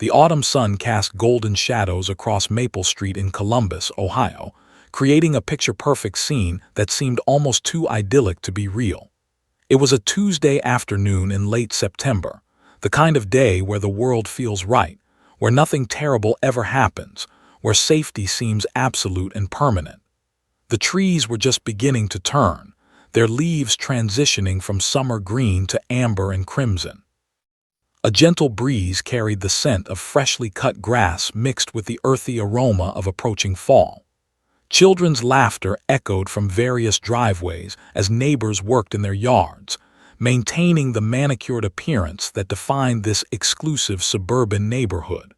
The autumn sun cast golden shadows across Maple Street in Columbus, Ohio, creating a picture-perfect scene that seemed almost too idyllic to be real. It was a Tuesday afternoon in late September, the kind of day where the world feels right, where nothing terrible ever happens, where safety seems absolute and permanent. The trees were just beginning to turn, their leaves transitioning from summer green to amber and crimson. A gentle breeze carried the scent of freshly cut grass mixed with the earthy aroma of approaching fall. Children's laughter echoed from various driveways as neighbors worked in their yards, maintaining the manicured appearance that defined this exclusive suburban neighborhood.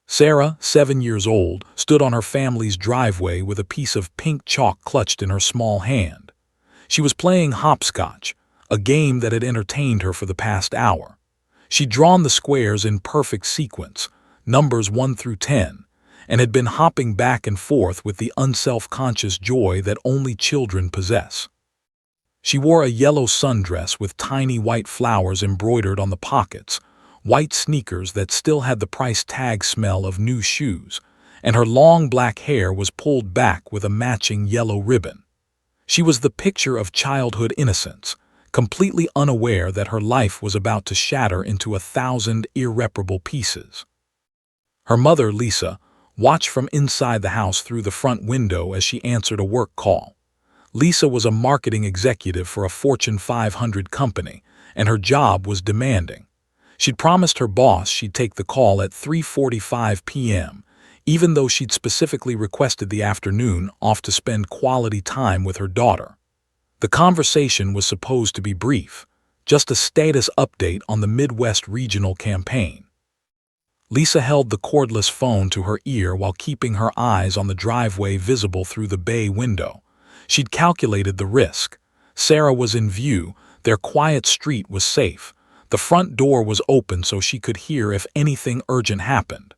Sarah, 7 years old, stood on her family's driveway with a piece of pink chalk clutched in her small hand. She was playing hopscotch, a game that had entertained her for the past hour. She'd drawn the squares in perfect sequence, numbers 1 through 10, and had been hopping back and forth with the unself-conscious joy that only children possess. She wore a yellow sundress with tiny white flowers embroidered on the pockets, white sneakers that still had the price tag smell of new shoes, and her long black hair was pulled back with a matching yellow ribbon. She was the picture of childhood innocence, completely unaware that her life was about to shatter into 1,000 irreparable pieces. Her mother, Lisa, watched from inside the house through the front window as she answered a work call. Lisa was a marketing executive for a Fortune 500 company, and her job was demanding. She'd promised her boss she'd take the call at 3:45 p.m., even though she'd specifically requested the afternoon off to spend quality time with her daughter. The conversation was supposed to be brief, just a status update on the Midwest regional campaign. Lisa held the cordless phone to her ear while keeping her eyes on the driveway visible through the bay window. She'd calculated the risk. Sarah was in view, their quiet street was safe. The front door was open so she could hear if anything urgent happened.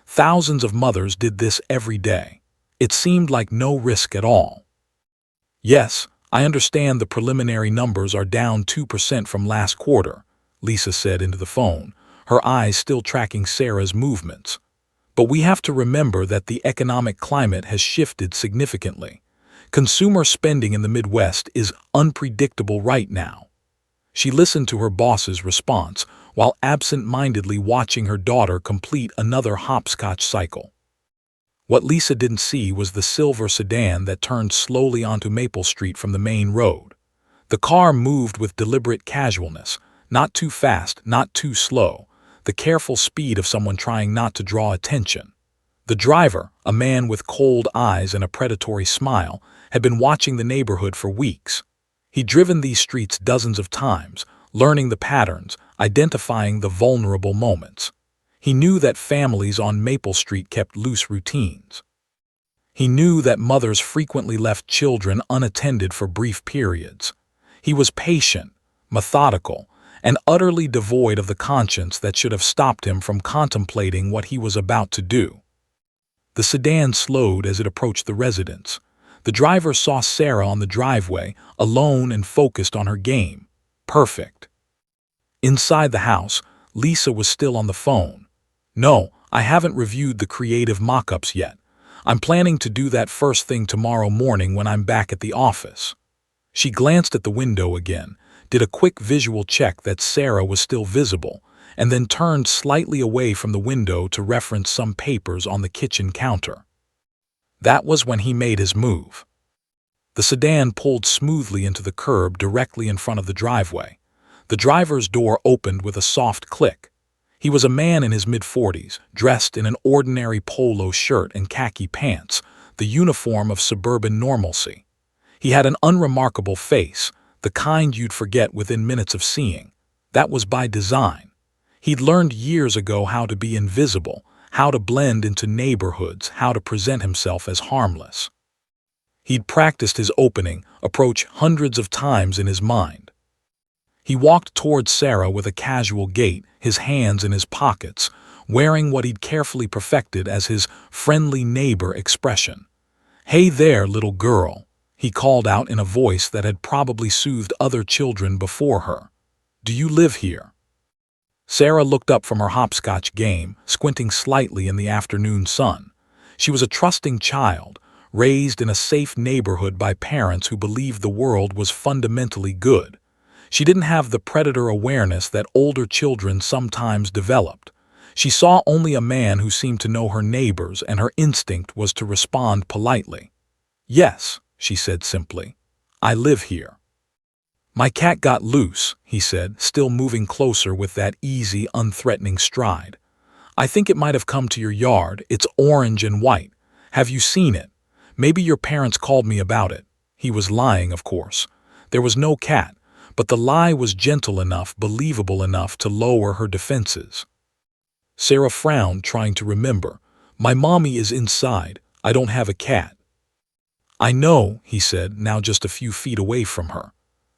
Thousands of mothers did this every day. It seemed like no risk at all. "Yes, I understand the preliminary numbers are down 2% from last quarter," Lisa said into the phone, her eyes still tracking Sarah's movements. "But we have to remember that the economic climate has shifted significantly. Consumer spending in the Midwest is unpredictable right now." She listened to her boss's response while absent-mindedly watching her daughter complete another hopscotch cycle. What Lisa didn't see was the silver sedan that turned slowly onto Maple Street from the main road. The car moved with deliberate casualness, not too fast, not too slow, the careful speed of someone trying not to draw attention. The driver, a man with cold eyes and a predatory smile, had been watching the neighborhood for weeks. He'd driven these streets dozens of times, learning the patterns, identifying the vulnerable moments. He knew that families on Maple Street kept loose routines. He knew that mothers frequently left children unattended for brief periods. He was patient, methodical, and utterly devoid of the conscience that should have stopped him from contemplating what he was about to do. The sedan slowed as it approached the residence. The driver saw Sarah on the driveway, alone and focused on her game. Perfect. Inside the house, Lisa was still on the phone. "No, I haven't reviewed the creative mock-ups yet. I'm planning to do that first thing tomorrow morning when I'm back at the office." She glanced at the window again, did a quick visual check that Sarah was still visible, and then turned slightly away from the window to reference some papers on the kitchen counter. That was when he made his move. The sedan pulled smoothly into the curb directly in front of the driveway. The driver's door opened with a soft click. He was a man in his mid-40s, dressed in an ordinary polo shirt and khaki pants, the uniform of suburban normalcy. He had an unremarkable face, the kind you'd forget within minutes of seeing. That was by design. He'd learned years ago how to be invisible, how to blend into neighborhoods, how to present himself as harmless. He'd practiced his opening approach hundreds of times in his mind. He walked towards Sarah with a casual gait, his hands in his pockets, wearing what he'd carefully perfected as his friendly neighbor expression. "Hey there, little girl," he called out in a voice that had probably soothed other children before her. "Do you live here?" Sarah looked up from her hopscotch game, squinting slightly in the afternoon sun. She was a trusting child, raised in a safe neighborhood by parents who believed the world was fundamentally good. She didn't have the predator awareness that older children sometimes developed. She saw only a man who seemed to know her neighbors, and her instinct was to respond politely. "Yes," she said simply. "I live here." "My cat got loose," he said, still moving closer with that easy, unthreatening stride. "I think it might have come to your yard. It's orange and white. Have you seen it? Maybe your parents called me about it." He was lying, of course. There was no cat, but the lie was gentle enough, believable enough to lower her defenses. Sarah frowned, trying to remember. "My mommy is inside. I don't have a cat." "I know," he said, now just a few feet away from her.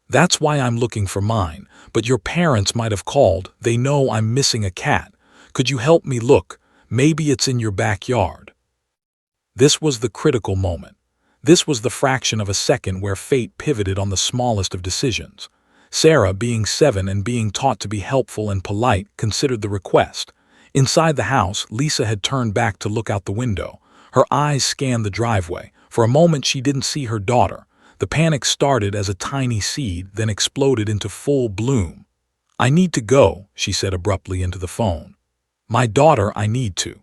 "That's why I'm looking for mine, but your parents might have called. They know I'm missing a cat. Could you help me look? Maybe it's in your backyard." This was the critical moment. This was the fraction of a second where fate pivoted on the smallest of decisions. Sarah, being 7 and being taught to be helpful and polite, considered the request. Inside the house, Lisa had turned back to look out the window. Her eyes scanned the driveway. For a moment she didn't see her daughter. The panic started as a tiny seed, then exploded into full bloom. "I need to go," she said abruptly into the phone. "My daughter, I need to."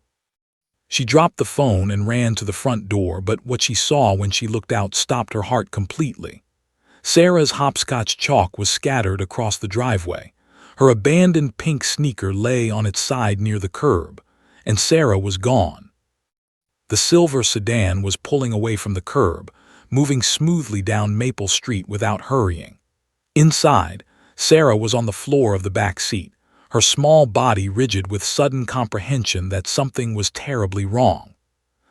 She dropped the phone and ran to the front door, but what she saw when she looked out stopped her heart completely. Sarah's hopscotch chalk was scattered across the driveway. Her abandoned pink sneaker lay on its side near the curb, and Sarah was gone. The silver sedan was pulling away from the curb, moving smoothly down Maple Street without hurrying. Inside, Sarah was on the floor of the back seat, her small body rigid with sudden comprehension that something was terribly wrong.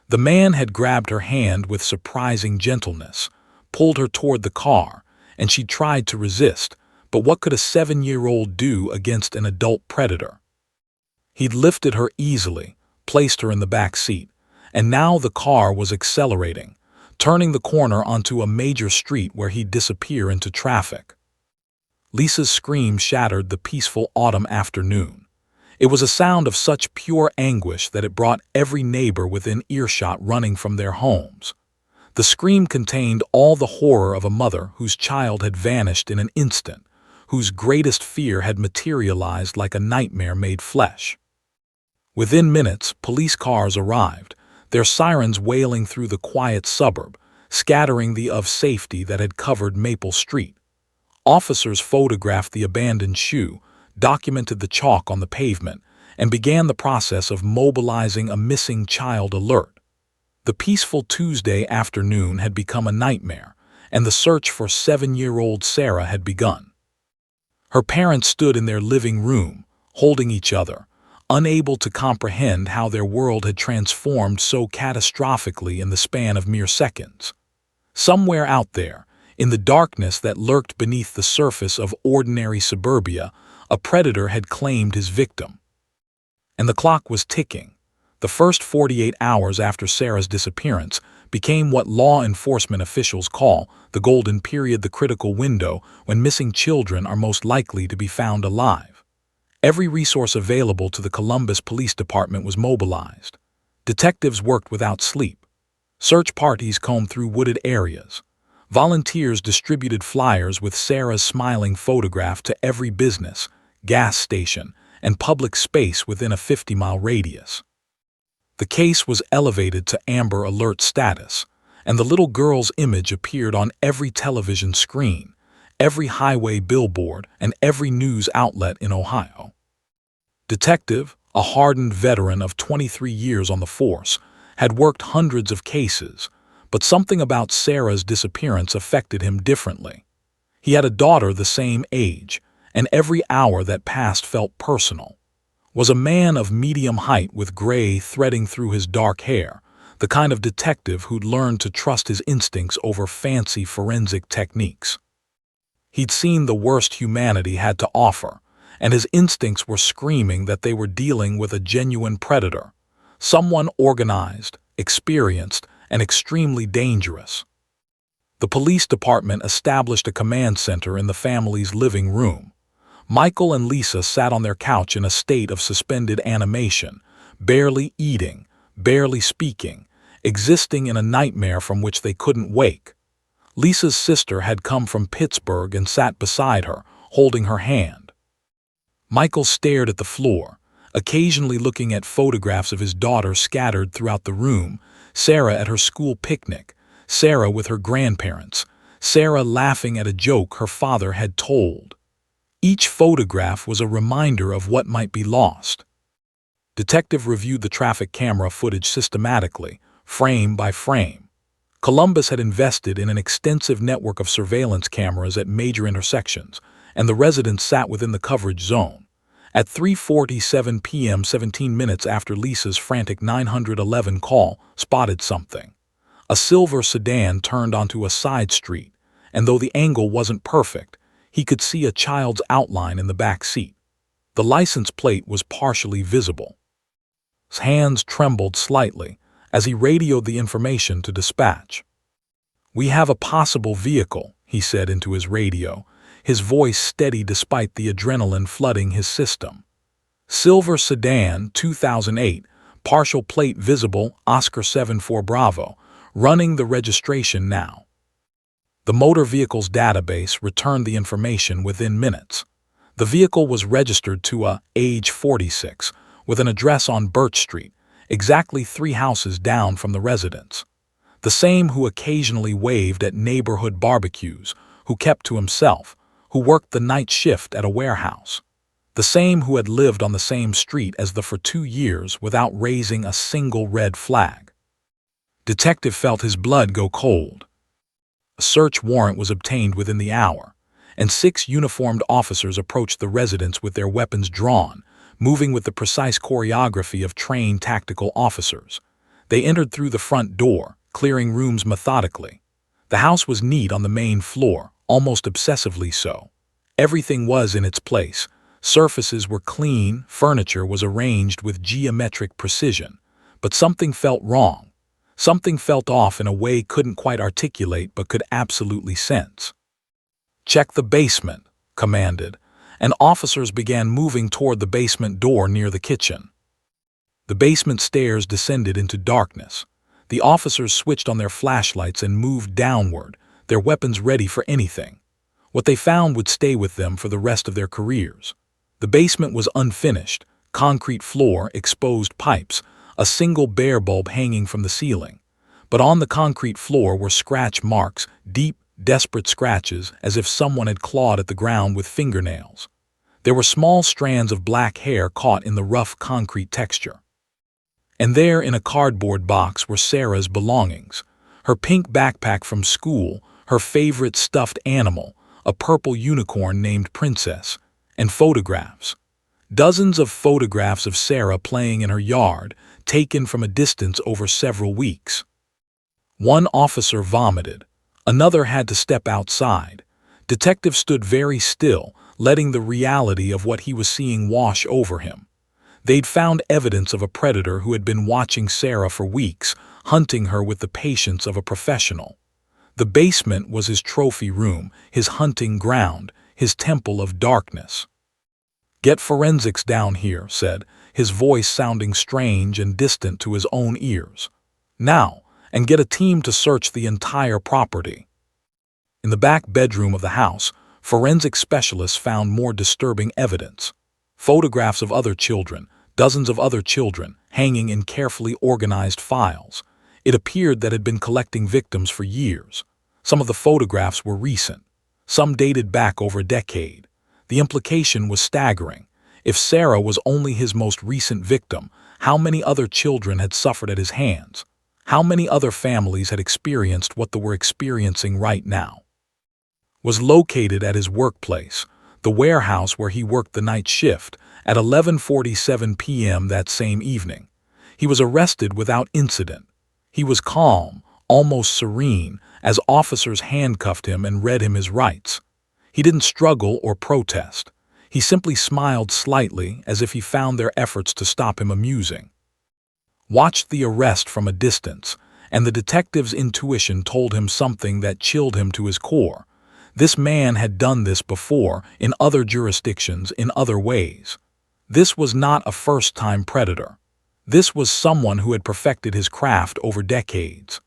The man had grabbed her hand with surprising gentleness, pulled her toward the car, and she tried to resist, but what could a 7-year-old do against an adult predator? He'd lifted her easily, placed her in the back seat, and now the car was accelerating, turning the corner onto a major street where he'd disappear into traffic. Lisa's scream shattered the peaceful autumn afternoon. It was a sound of such pure anguish that it brought every neighbor within earshot running from their homes. The scream contained all the horror of a mother whose child had vanished in an instant, whose greatest fear had materialized like a nightmare made flesh. Within minutes, police cars arrived, their sirens wailing through the quiet suburb, scattering the of safety that had covered Maple Street. Officers photographed the abandoned shoe, documented the chalk on the pavement, and began the process of mobilizing a missing child alert. The peaceful Tuesday afternoon had become a nightmare, and the search for 7-year-old Sarah had begun. Her parents stood in their living room, holding each other, unable to comprehend how their world had transformed so catastrophically in the span of mere seconds. Somewhere out there, in the darkness that lurked beneath the surface of ordinary suburbia, a predator had claimed his victim. And the clock was ticking. The first 48 hours after Sarah's disappearance became what law enforcement officials call the golden period, the critical window when missing children are most likely to be found alive. Every resource available to the Columbus Police Department was mobilized. Detectives worked without sleep. Search parties combed through wooded areas. Volunteers distributed flyers with Sarah's smiling photograph to every business, gas station, and public space within a 50-mile radius. The case was elevated to Amber Alert status, and the little girl's image appeared on every television screen, every highway billboard, and every news outlet in Ohio. Detective, a hardened veteran of 23 years on the force, had worked hundreds of cases, but something about Sarah's disappearance affected him differently. He had a daughter the same age, and every hour that passed felt personal. Was a man of medium height with gray threading through his dark hair, the kind of detective who'd learned to trust his instincts over fancy forensic techniques. He'd seen the worst humanity had to offer, and his instincts were screaming that they were dealing with a genuine predator, someone organized, experienced, and extremely dangerous. The police department established a command center in the family's living room. Michael and Lisa sat on their couch in a state of suspended animation, barely eating, barely speaking, existing in a nightmare from which they couldn't wake. Lisa's sister had come from Pittsburgh and sat beside her, holding her hand. Michael stared at the floor, occasionally looking at photographs of his daughter scattered throughout the room, Sarah at her school picnic, Sarah with her grandparents, Sarah laughing at a joke her father had told. Each photograph was a reminder of what might be lost. Detective reviewed the traffic camera footage systematically, frame by frame. Columbus had invested in an extensive network of surveillance cameras at major intersections, and the residents sat within the coverage zone. At 3:47 p.m., 17 minutes after Lisa's frantic 911 call, spotted something. A silver sedan turned onto a side street, and though the angle wasn't perfect, he could see a child's outline in the back seat. The license plate was partially visible. His hands trembled slightly as he radioed the information to dispatch. "We have a possible vehicle," he said into his radio, his voice steady despite the adrenaline flooding his system. "Silver sedan, 2008, partial plate visible, Oscar 74 Bravo, running the registration now." The motor vehicles database returned the information within minutes. The vehicle was registered to a age 46 with an address on Birch Street, exactly 3 houses down from the residence. The same who occasionally waved at neighborhood barbecues, who kept to himself, who worked the night shift at a warehouse. The same who had lived on the same street as for 2 years without raising a single red flag. Detective felt his blood go cold. A search warrant was obtained within the hour, and 6 uniformed officers approached the residence with their weapons drawn, moving with the precise choreography of trained tactical officers. They entered through the front door, clearing rooms methodically. The house was neat on the main floor, almost obsessively so. Everything was in its place. Surfaces were clean, furniture was arranged with geometric precision. But something felt wrong. Something felt off in a way couldn't quite articulate but could absolutely sense. "Check the basement," commanded, and officers began moving toward the basement door near the kitchen. The basement stairs descended into darkness. The officers switched on their flashlights and moved downward, their weapons ready for anything. What they found would stay with them for the rest of their careers. The basement was unfinished, concrete floor, exposed pipes, a single bare bulb hanging from the ceiling. But on the concrete floor were scratch marks, deep, desperate scratches, as if someone had clawed at the ground with fingernails. There were small strands of black hair caught in the rough concrete texture. And there, in a cardboard box, were Sarah's belongings. Her pink backpack from school, her favorite stuffed animal, a purple unicorn named Princess, and photographs. Dozens of photographs of Sarah playing in her yard, taken from a distance over several weeks. One officer vomited. Another had to step outside. Detective stood very still, letting the reality of what he was seeing wash over him. They'd found evidence of a predator who had been watching Sarah for weeks, hunting her with the patience of a professional. The basement was his trophy room, his hunting ground, his temple of darkness. "Get forensics down here," said, his voice sounding strange and distant to his own ears. "Now, and get a team to search the entire property." In the back bedroom of the house, forensic specialists found more disturbing evidence. Photographs of other children, dozens of other children, hanging in carefully organized files. It appeared that had been collecting victims for years. Some of the photographs were recent. Some dated back over a decade. The implication was staggering. If Sarah was only his most recent victim, how many other children had suffered at his hands? How many other families had experienced what they were experiencing right now? Was located at his workplace, the warehouse where he worked the night shift, at 11:47 p.m. that same evening. He was arrested without incident. He was calm, almost serene, as officers handcuffed him and read him his rights. He didn't struggle or protest. He simply smiled slightly, as if he found their efforts to stop him amusing. Watched the arrest from a distance, and the detective's intuition told him something that chilled him to his core. This man had done this before, in other jurisdictions, in other ways. This was not a first-time predator. This was someone who had perfected his craft over decades.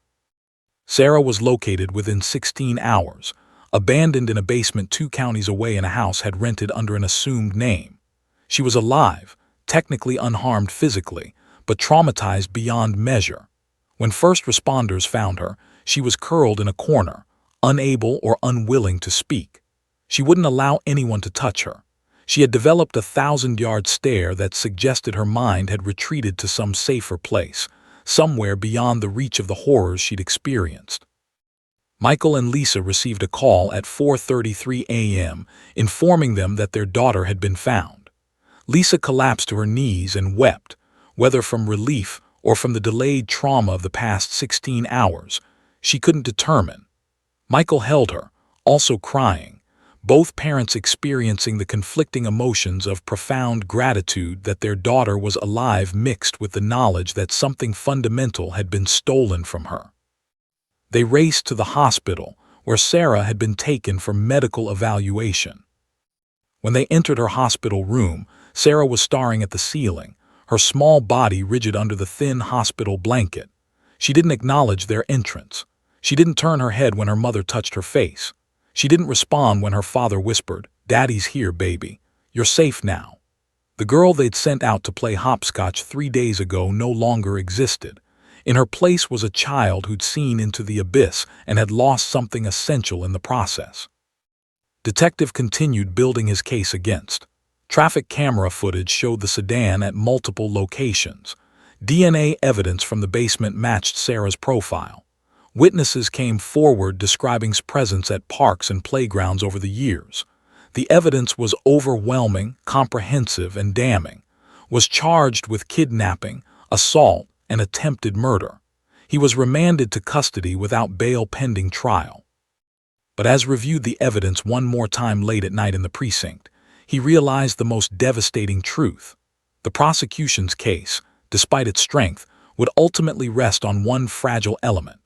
Sarah was located within 16 hours, abandoned in a basement 2 counties away in a house had rented under an assumed name. She was alive, technically unharmed physically, but traumatized beyond measure. When first responders found her, she was curled in a corner, unable or unwilling to speak. She wouldn't allow anyone to touch her. She had developed a 1,000-yard stare that suggested her mind had retreated to some safer place, somewhere beyond the reach of the horrors she'd experienced. Michael and Lisa received a call at 4:33 a.m., informing them that their daughter had been found. Lisa collapsed to her knees and wept, whether from relief or from the delayed trauma of the past 16 hours. She couldn't determine. Michael held her, also crying, both parents experiencing the conflicting emotions of profound gratitude that their daughter was alive mixed with the knowledge that something fundamental had been stolen from her. They raced to the hospital, where Sarah had been taken for medical evaluation. When they entered her hospital room, Sarah was staring at the ceiling, her small body rigid under the thin hospital blanket. She didn't acknowledge their entrance. She didn't turn her head when her mother touched her face. She didn't respond when her father whispered, "Daddy's here, baby. You're safe now." The girl they'd sent out to play hopscotch 3 days ago no longer existed. In her place was a child who'd seen into the abyss and had lost something essential in the process. Detective continued building his case against. Traffic camera footage showed the sedan at multiple locations. DNA evidence from the basement matched Sarah's profile. Witnesses came forward describing his presence at parks and playgrounds over the years. The evidence was overwhelming, comprehensive, and damning. Was charged with kidnapping, assault, and attempted murder. He was remanded to custody without bail pending trial. But as reviewed the evidence one more time late at night in the precinct, he realized the most devastating truth. The prosecution's case, despite its strength, would ultimately rest on one fragile element.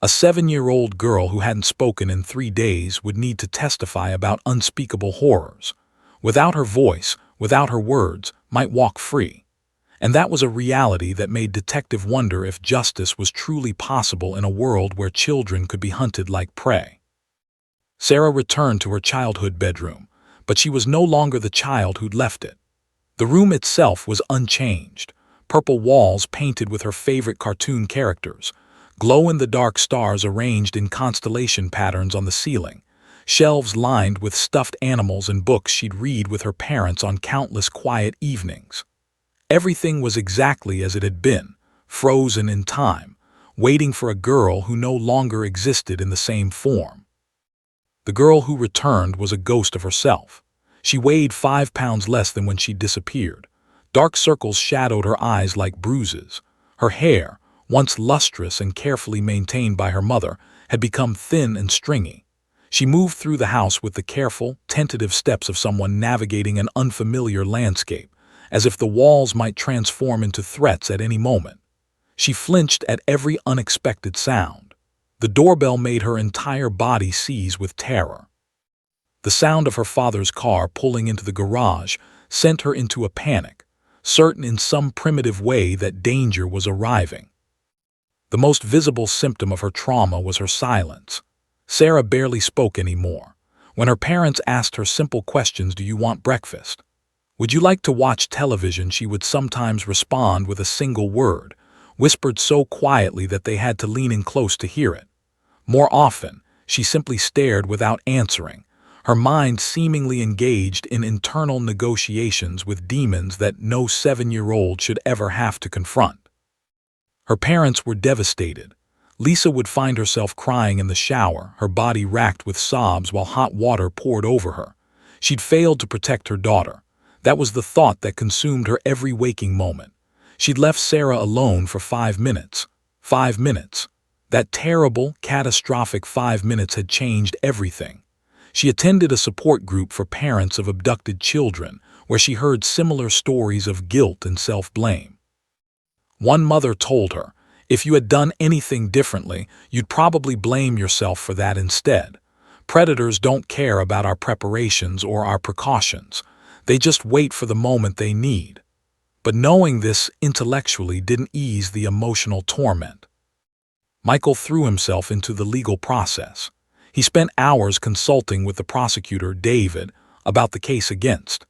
A 7-year-old girl who hadn't spoken in 3 days would need to testify about unspeakable horrors. Without her voice, without her words, might walk free. And that was a reality that made Detective wonder if justice was truly possible in a world where children could be hunted like prey. Sarah returned to her childhood bedroom, but she was no longer the child who'd left it. The room itself was unchanged, purple walls painted with her favorite cartoon characters, glow-in-the-dark stars arranged in constellation patterns on the ceiling, shelves lined with stuffed animals and books she'd read with her parents on countless quiet evenings. Everything was exactly as it had been, frozen in time, waiting for a girl who no longer existed in the same form. The girl who returned was a ghost of herself. She weighed 5 pounds less than when she disappeared. Dark circles shadowed her eyes like bruises. Her hair, once lustrous and carefully maintained by her mother, had become thin and stringy. She moved through the house with the careful, tentative steps of someone navigating an unfamiliar landscape, as if the walls might transform into threats at any moment. She flinched at every unexpected sound. The doorbell made her entire body seize with terror. The sound of her father's car pulling into the garage sent her into a panic, certain in some primitive way that danger was arriving. The most visible symptom of her trauma was her silence. Sarah barely spoke anymore. When her parents asked her simple questions, "Do you want breakfast? Would you like to watch television?" she would sometimes respond with a single word, whispered so quietly that they had to lean in close to hear it. More often, she simply stared without answering, her mind seemingly engaged in internal negotiations with demons that no 7-year-old should ever have to confront. Her parents were devastated. Lisa would find herself crying in the shower, her body racked with sobs while hot water poured over her. She'd failed to protect her daughter. That was the thought that consumed her every waking moment. She'd left Sarah alone for 5 minutes. 5 minutes. That terrible, catastrophic 5 minutes had changed everything. She attended a support group for parents of abducted children, where she heard similar stories of guilt and self-blame. One mother told her, "If you had done anything differently, you'd probably blame yourself for that instead." Predators don't care about our preparations or our precautions. They just wait for the moment they need. But knowing this intellectually didn't ease the emotional torment. Michael threw himself into the legal process. He spent hours consulting with the prosecutor, David, about the case against.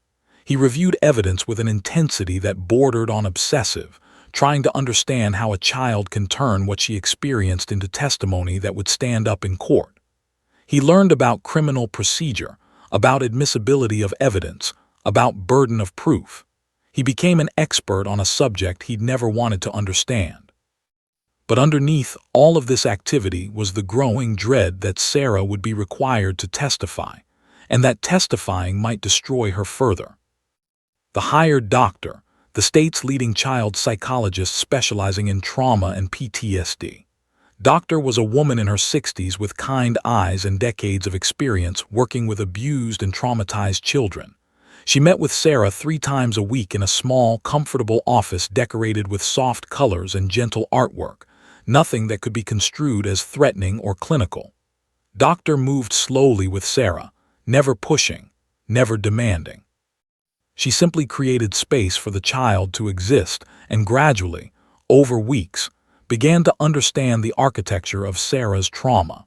He reviewed evidence with an intensity that bordered on obsessive, trying to understand how a child can turn what she experienced into testimony that would stand up in court. He learned about criminal procedure, about admissibility of evidence, about burden of proof. He became an expert on a subject he'd never wanted to understand. But underneath all of this activity was the growing dread that Sarah would be required to testify, and that testifying might destroy her further. The hired doctor, the state's leading child psychologist specializing in trauma and PTSD. Doctor was a woman in her 60s with kind eyes and decades of experience working with abused and traumatized children. She met with Sarah 3 times a week in a small, comfortable office decorated with soft colors and gentle artwork, nothing that could be construed as threatening or clinical. Doctor moved slowly with Sarah, never pushing, never demanding. She simply created space for the child to exist and gradually, over weeks, began to understand the architecture of Sarah's trauma.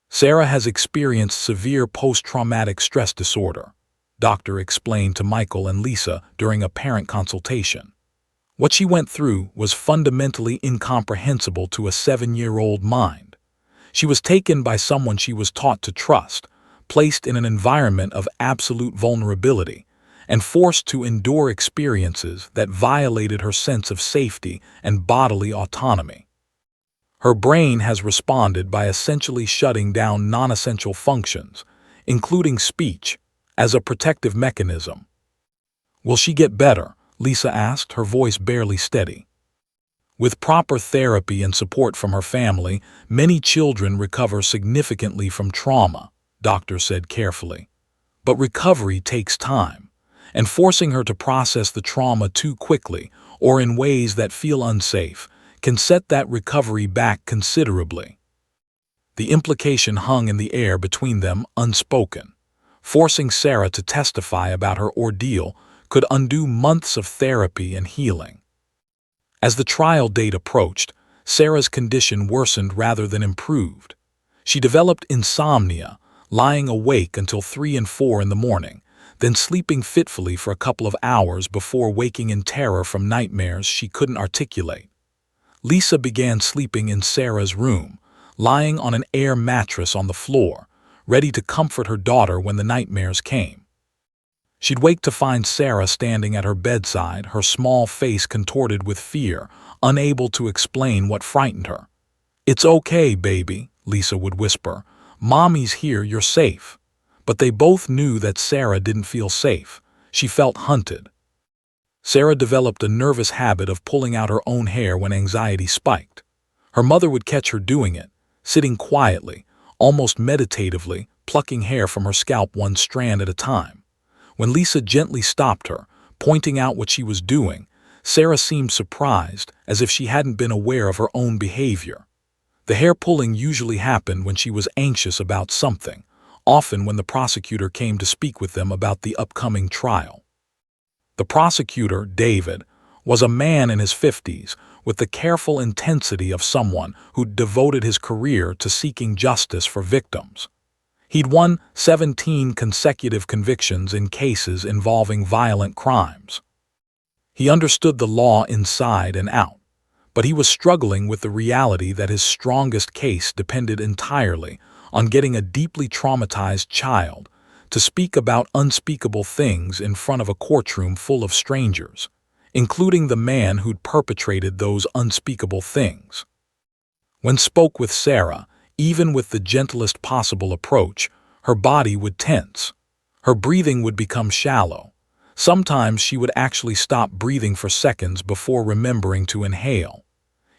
Sarah has experienced severe post-traumatic stress disorder, Doctor explained to Michael and Lisa during a parent consultation. What she went through was fundamentally incomprehensible to a 7-year-old mind. She was taken by someone she was taught to trust, placed in an environment of absolute vulnerability, and forced to endure experiences that violated her sense of safety and bodily autonomy. Her brain has responded by essentially shutting down non-essential functions, including speech, as a protective mechanism. Will she get better? Lisa asked, her voice barely steady. With proper therapy and support from her family, many children recover significantly from trauma, Doctor said carefully. But recovery takes time, and forcing her to process the trauma too quickly or in ways that feel unsafe can set that recovery back considerably. The implication hung in the air between them, unspoken. Forcing Sarah to testify about her ordeal could undo months of therapy and healing. As the trial date approached, Sarah's condition worsened rather than improved. She developed insomnia, lying awake until 3 and 4 in the morning, then sleeping fitfully for a couple of hours before waking in terror from nightmares she couldn't articulate. Lisa began sleeping in Sarah's room, lying on an air mattress on the floor, ready to comfort her daughter when the nightmares came. She'd wake to find Sarah standing at her bedside, her small face contorted with fear, unable to explain what frightened her. "It's okay, baby," Lisa would whisper. "Mommy's here, you're safe." But they both knew that Sarah didn't feel safe. She felt hunted. Sarah developed a nervous habit of pulling out her own hair when anxiety spiked. Her mother would catch her doing it, sitting quietly, almost meditatively, plucking hair from her scalp one strand at a time. When Lisa gently stopped her, pointing out what she was doing, Sarah seemed surprised, as if she hadn't been aware of her own behavior. The hair pulling usually happened when she was anxious about something, often when the prosecutor came to speak with them about the upcoming trial. The prosecutor, David, was a man in his 50s with the careful intensity of someone who'd devoted his career to seeking justice for victims. He'd won 17 consecutive convictions in cases involving violent crimes. He understood the law inside and out, but he was struggling with the reality that his strongest case depended entirely on getting a deeply traumatized child to speak about unspeakable things in front of a courtroom full of strangers, including the man who'd perpetrated those unspeakable things. When spoke with Sarah, even with the gentlest possible approach, her body would tense. Her breathing would become shallow. Sometimes she would actually stop breathing for seconds before remembering to inhale.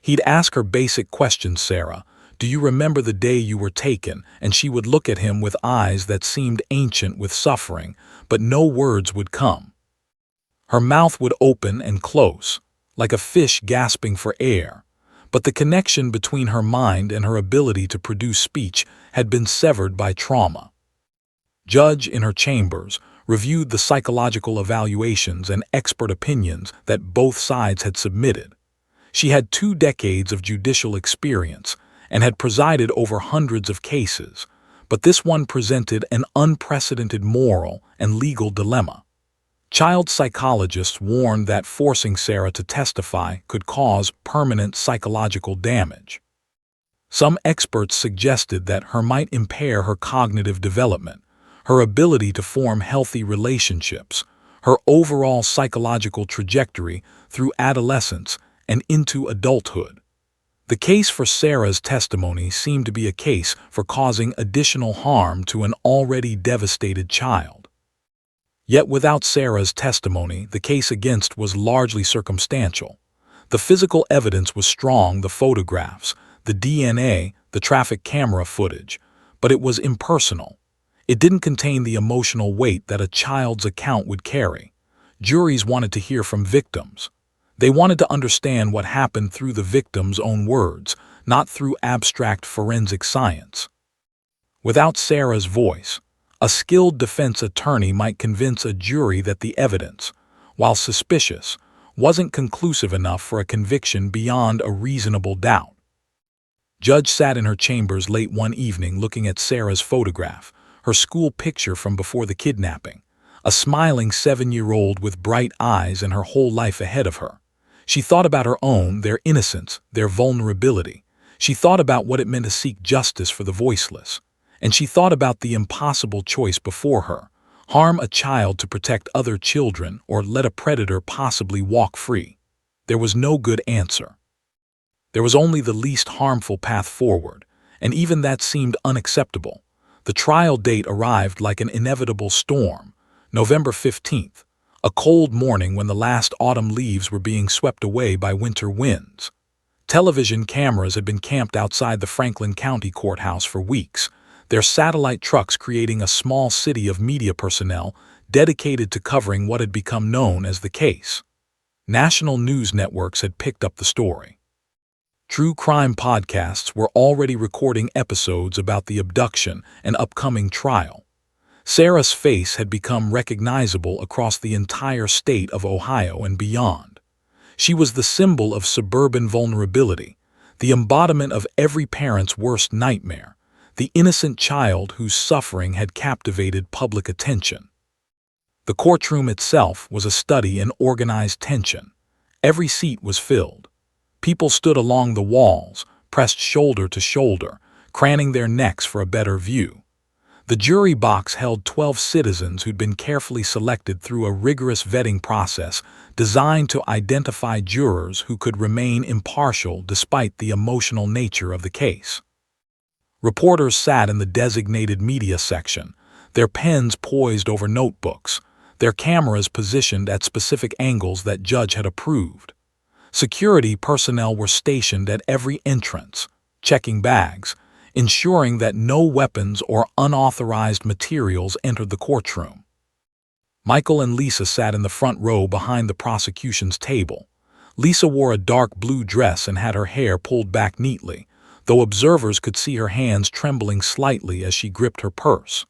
He'd ask her basic questions, "Sarah, do you remember the day you were taken?" And she would look at him with eyes that seemed ancient with suffering, but no words would come. Her mouth would open and close, like a fish gasping for air, but the connection between her mind and her ability to produce speech had been severed by trauma. Judge, in her chambers, reviewed the psychological evaluations and expert opinions that both sides had submitted. She had 2 decades of judicial experience and had presided over hundreds of cases, but this one presented an unprecedented moral and legal dilemma. Child psychologists warned that forcing Sarah to testify could cause permanent psychological damage. Some experts suggested that her might impair her cognitive development, her ability to form healthy relationships, her overall psychological trajectory through adolescence and into adulthood. The case for Sarah's testimony seemed to be a case for causing additional harm to an already devastated child. Yet without Sarah's testimony, the case against was largely circumstantial. The physical evidence was strong, the photographs, the DNA, the traffic camera footage, but it was impersonal. It didn't contain the emotional weight that a child's account would carry. Juries wanted to hear from victims. They wanted to understand what happened through the victim's own words, not through abstract forensic science. Without Sarah's voice, a skilled defense attorney might convince a jury that the evidence, while suspicious, wasn't conclusive enough for a conviction beyond a reasonable doubt. Judge sat in her chambers late one evening looking at Sarah's photograph, her school picture from before the kidnapping, a smiling 7-year-old with bright eyes and her whole life ahead of her. She thought about her own, their innocence, their vulnerability. She thought about what it meant to seek justice for the voiceless. And she thought about the impossible choice before her: harm a child to protect other children or let a predator possibly walk free. There was no good answer. There was only the least harmful path forward, and even that seemed unacceptable. The trial date arrived like an inevitable storm, November 15th, a cold morning when the last autumn leaves were being swept away by winter winds. Television cameras had been camped outside the Franklin County Courthouse for weeks, their satellite trucks creating a small city of media personnel dedicated to covering what had become known as the case. National news networks had picked up the story. True crime podcasts were already recording episodes about the abduction and upcoming trial. Sarah's face had become recognizable across the entire state of Ohio and beyond. She was the symbol of suburban vulnerability, the embodiment of every parent's worst nightmare, the innocent child whose suffering had captivated public attention. The courtroom itself was a study in organized tension. Every seat was filled. People stood along the walls, pressed shoulder to shoulder, craning their necks for a better view. The jury box held 12 citizens who'd been carefully selected through a rigorous vetting process designed to identify jurors who could remain impartial despite the emotional nature of the case. Reporters sat in the designated media section, their pens poised over notebooks, their cameras positioned at specific angles that judge had approved. Security personnel were stationed at every entrance, checking bags, ensuring that no weapons or unauthorized materials entered the courtroom. Michael and Lisa sat in the front row behind the prosecution's table. Lisa wore a dark blue dress and had her hair pulled back neatly, though observers could see her hands trembling slightly as she gripped her purse.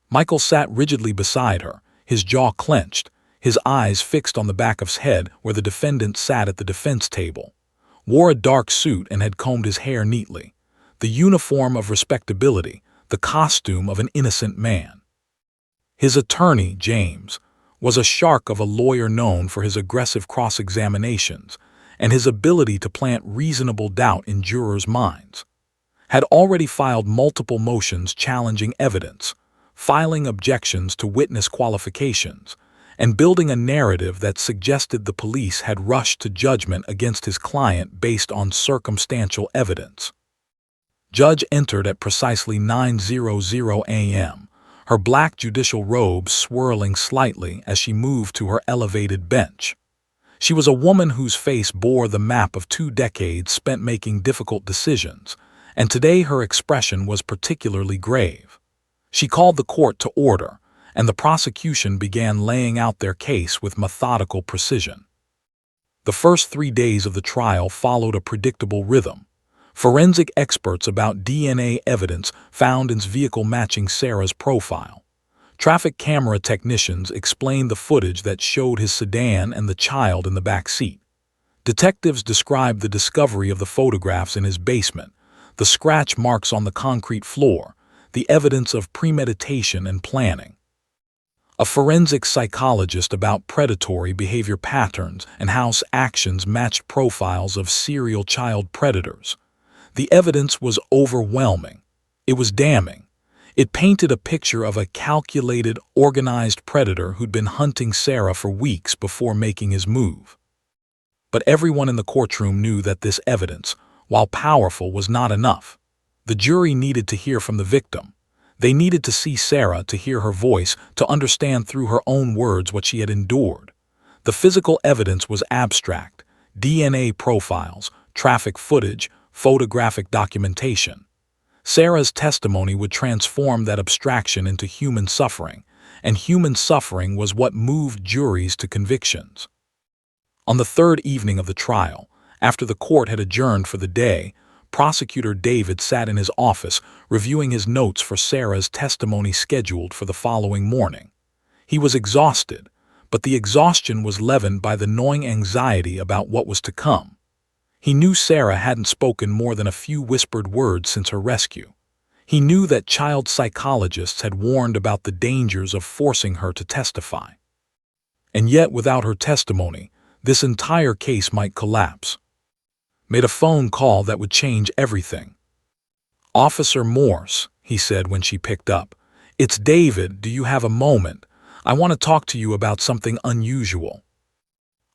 Michael sat rigidly beside her, his jaw clenched, his eyes fixed on the back of his head where the defendant sat at the defense table. Wore a dark suit and had combed his hair neatly. The uniform of respectability, the costume of an innocent man. His attorney, James, was a shark of a lawyer known for his aggressive cross-examinations and his ability to plant reasonable doubt in jurors' minds. Had already filed multiple motions challenging evidence, filing objections to witness qualifications, and building a narrative that suggested the police had rushed to judgment against his client based on circumstantial evidence. Judge entered at precisely 9:00 a.m., her black judicial robe swirling slightly as she moved to her elevated bench. She was a woman whose face bore the map of 2 decades spent making difficult decisions, and today her expression was particularly grave. She called the court to order, and the prosecution began laying out their case with methodical precision. The first 3 days of the trial followed a predictable rhythm. Forensic experts about DNA evidence found in his vehicle matching Sarah's profile. Traffic camera technicians explained the footage that showed his sedan and the child in the back seat. Detectives described the discovery of the photographs in his basement, the scratch marks on the concrete floor, the evidence of premeditation and planning. A forensic psychologist about predatory behavior patterns and how actions matched profiles of serial child predators. The evidence was overwhelming. It was damning. It painted a picture of a calculated, organized predator who'd been hunting Sarah for weeks before making his move. But everyone in the courtroom knew that this evidence, while powerful, was not enough. The jury needed to hear from the victim. They needed to see Sarah, to hear her voice, to understand through her own words what she had endured. The physical evidence was abstract: DNA profiles, traffic footage, photographic documentation. Sarah's testimony would transform that abstraction into human suffering, and human suffering was what moved juries to convictions. On the third evening of the trial, after the court had adjourned for the day, Prosecutor David sat in his office reviewing his notes for Sarah's testimony scheduled for the following morning. He was exhausted, but the exhaustion was leavened by the gnawing anxiety about what was to come. He knew Sarah hadn't spoken more than a few whispered words since her rescue. He knew that child psychologists had warned about the dangers of forcing her to testify. And yet, without her testimony, this entire case might collapse. Made a phone call that would change everything. "Officer Morse," he said when she picked up. "It's David. Do you have a moment? I want to talk to you about something unusual."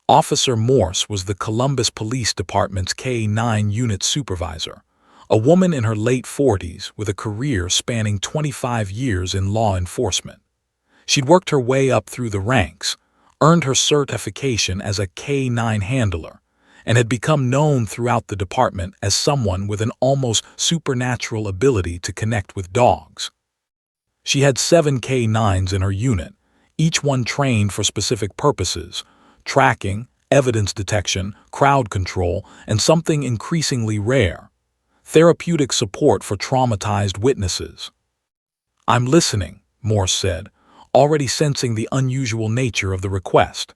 Officer Morse was the Columbus Police Department's K-9 unit supervisor, a woman in her late 40s with a career spanning 25 years in law enforcement. She'd worked her way up through the ranks, earned her certification as a K-9 handler, and had become known throughout the department as someone with an almost supernatural ability to connect with dogs. She had 7 K-9s in her unit, each one trained for specific purposes: tracking, evidence detection, crowd control, and something increasingly rare: therapeutic support for traumatized witnesses. "I'm listening," Morse said, already sensing the unusual nature of the request.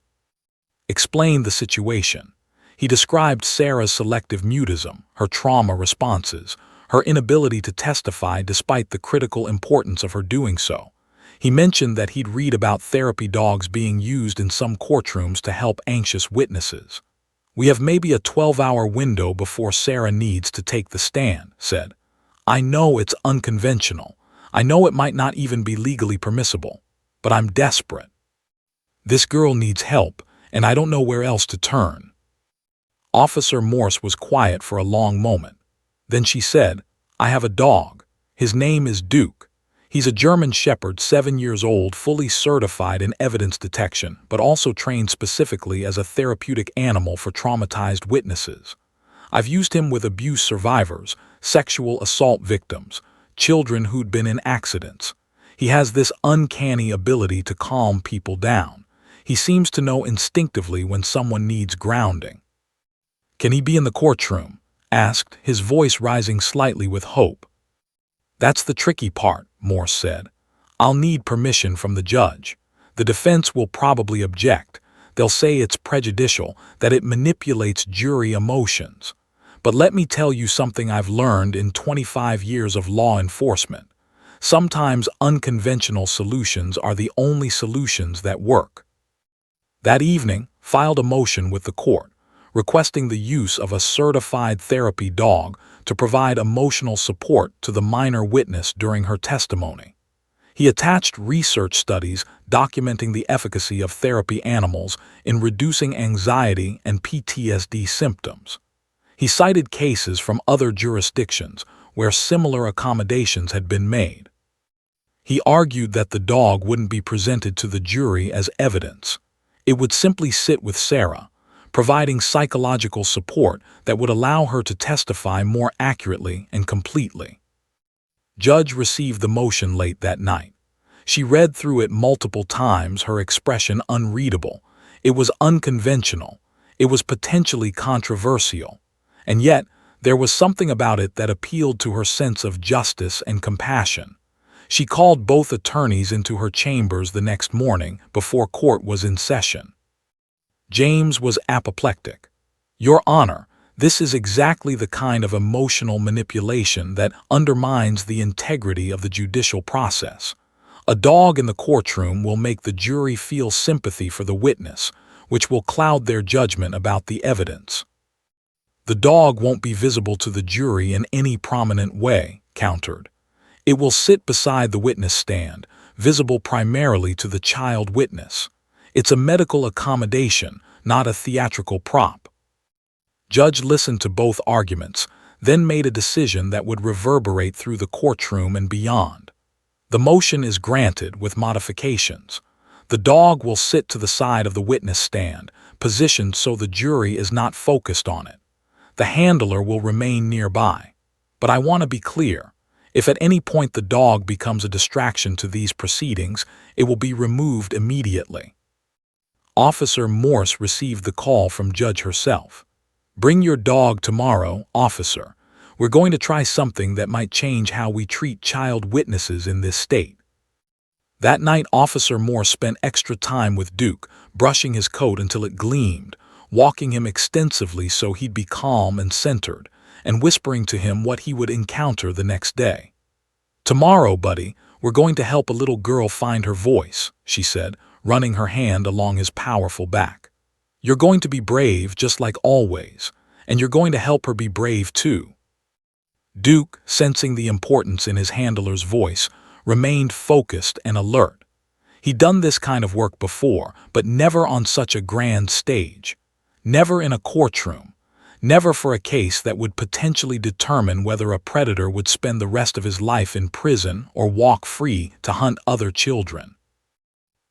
Explained the situation. He described Sarah's selective mutism, her trauma responses, her inability to testify despite the critical importance of her doing so. He mentioned that he'd read about therapy dogs being used in some courtrooms to help anxious witnesses. "We have maybe a 12-hour window before Sarah needs to take the stand," said. "I know it's unconventional. I know it might not even be legally permissible. But I'm desperate. This girl needs help, and I don't know where else to turn." Officer Morse was quiet for a long moment. Then she said, "I have a dog. His name is Duke. He's a German Shepherd, 7 years old, fully certified in evidence detection, but also trained specifically as a therapeutic animal for traumatized witnesses. I've used him with abuse survivors, sexual assault victims, children who'd been in accidents. He has this uncanny ability to calm people down. He seems to know instinctively when someone needs grounding." "Can he be in the courtroom?" asked, his voice rising slightly with hope. "That's the tricky part," Morse said. "I'll need permission from the judge. The defense will probably object. They'll say it's prejudicial, that it manipulates jury emotions. But let me tell you something I've learned in 25 years of law enforcement. Sometimes unconventional solutions are the only solutions that work." That evening, filed a motion with the court, requesting the use of a certified therapy dog to provide emotional support to the minor witness during her testimony. He attached research studies documenting the efficacy of therapy animals in reducing anxiety and PTSD symptoms. He cited cases from other jurisdictions where similar accommodations had been made. He argued that the dog wouldn't be presented to the jury as evidence. It would simply sit with Sarah, providing psychological support that would allow her to testify more accurately and completely. Judge received the motion late that night. She read through it multiple times, her expression unreadable. It was unconventional. It was potentially controversial, and yet there was something about it that appealed to her sense of justice and compassion. She called both attorneys into her chambers the next morning before court was in session. James was apoplectic. "Your Honor, this is exactly the kind of emotional manipulation that undermines the integrity of the judicial process. A dog in the courtroom will make the jury feel sympathy for the witness, which will cloud their judgment about the evidence." "The dog won't be visible to the jury in any prominent way," countered. "It will sit beside the witness stand, visible primarily to the child witness. It's a medical accommodation, not a theatrical prop." Judge listened to both arguments, then made a decision that would reverberate through the courtroom and beyond. The motion is granted with modifications. The dog will sit to the side of the witness stand, positioned so the jury is not focused on it. The handler will remain nearby. But I want to be clear. If at any point the dog becomes a distraction to these proceedings, it will be removed immediately. Officer Morse received the call from Judge herself. "Bring your dog tomorrow, officer. We're going to try something that might change how we treat child witnesses in this state." That night, Officer Morse spent extra time with Duke, brushing his coat until it gleamed, walking him extensively so he'd be calm and centered, and whispering to him what he would encounter the next day. "Tomorrow, buddy, we're going to help a little girl find her voice," she said, running her hand along his powerful back. "You're going to be brave just like always, and you're going to help her be brave too." Duke, sensing the importance in his handler's voice, remained focused and alert. He'd done this kind of work before, but never on such a grand stage. Never in a courtroom. Never for a case that would potentially determine whether a predator would spend the rest of his life in prison or walk free to hunt other children.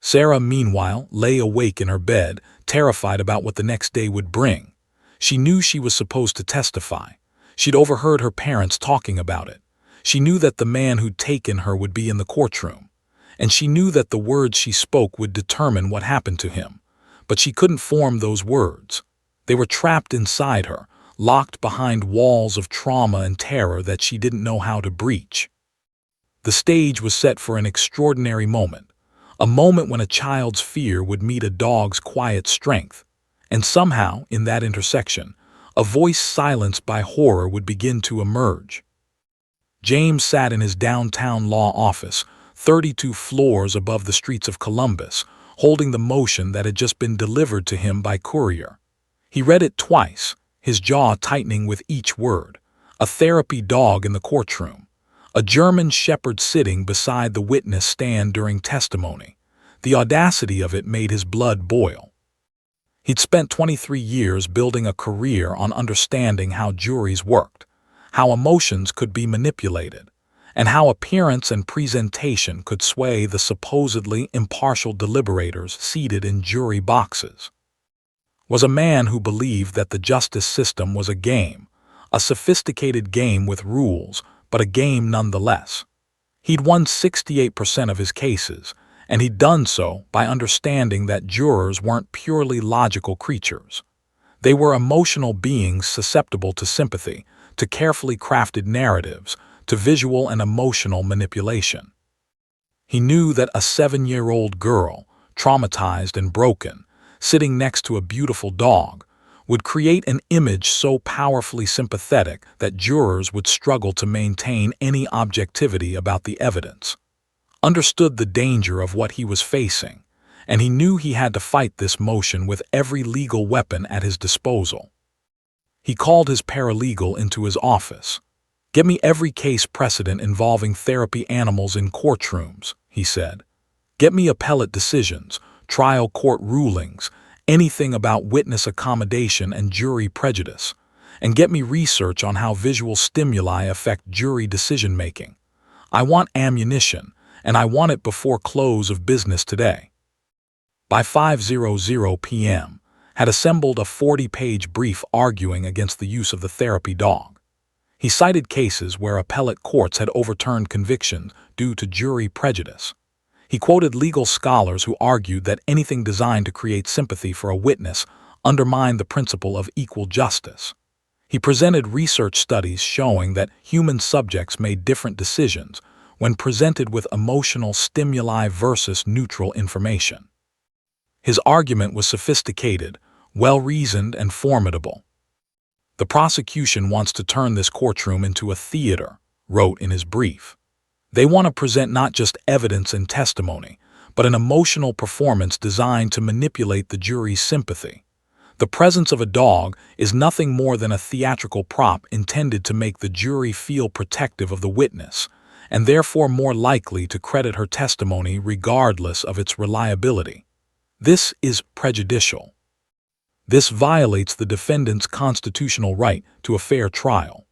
Sarah, meanwhile, lay awake in her bed, terrified about what the next day would bring. She knew she was supposed to testify. She'd overheard her parents talking about it. She knew that the man who'd taken her would be in the courtroom. And she knew that the words she spoke would determine what happened to him. But she couldn't form those words. They were trapped inside her, locked behind walls of trauma and terror that she didn't know how to breach. The stage was set for an extraordinary moment. A moment when a child's fear would meet a dog's quiet strength. And somehow, in that intersection, a voice silenced by horror would begin to emerge. James sat in his downtown law office, 32 floors above the streets of Columbus, holding the motion that had just been delivered to him by courier. He read it twice, his jaw tightening with each word. A therapy dog in the courtroom. A German shepherd sitting beside the witness stand during testimony. The audacity of it made his blood boil. He'd spent 23 years building a career on understanding how juries worked, how emotions could be manipulated, and how appearance and presentation could sway the supposedly impartial deliberators seated in jury boxes. Was a man who believed that the justice system was a game, a sophisticated game with rules, but a game nonetheless. He'd won 68% of his cases, and he'd done so by understanding that jurors weren't purely logical creatures. They were emotional beings susceptible to sympathy, to carefully crafted narratives, to visual and emotional manipulation. He knew that a 7-year-old girl, traumatized and broken, sitting next to a beautiful dog, would create an image so powerfully sympathetic that jurors would struggle to maintain any objectivity about the evidence. Understood the danger of what he was facing, and he knew he had to fight this motion with every legal weapon at his disposal. He called his paralegal into his office. "Get me every case precedent involving therapy animals in courtrooms," he said. "Get me appellate decisions, trial court rulings, anything about witness accommodation and jury prejudice, and get me research on how visual stimuli affect jury decision-making. I want ammunition, and I want it before close of business today." By 5:00 p.m., had assembled a 40-page brief arguing against the use of the therapy dog. He cited cases where appellate courts had overturned convictions due to jury prejudice. He quoted legal scholars who argued that anything designed to create sympathy for a witness undermined the principle of equal justice. He presented research studies showing that human subjects made different decisions when presented with emotional stimuli versus neutral information. His argument was sophisticated, well-reasoned, and formidable. "The prosecution wants to turn this courtroom into a theater," wrote in his brief. "They want to present not just evidence and testimony, but an emotional performance designed to manipulate the jury's sympathy. The presence of a dog is nothing more than a theatrical prop intended to make the jury feel protective of the witness, and therefore more likely to credit her testimony regardless of its reliability. This is prejudicial. This violates the defendant's constitutional right to a fair trial."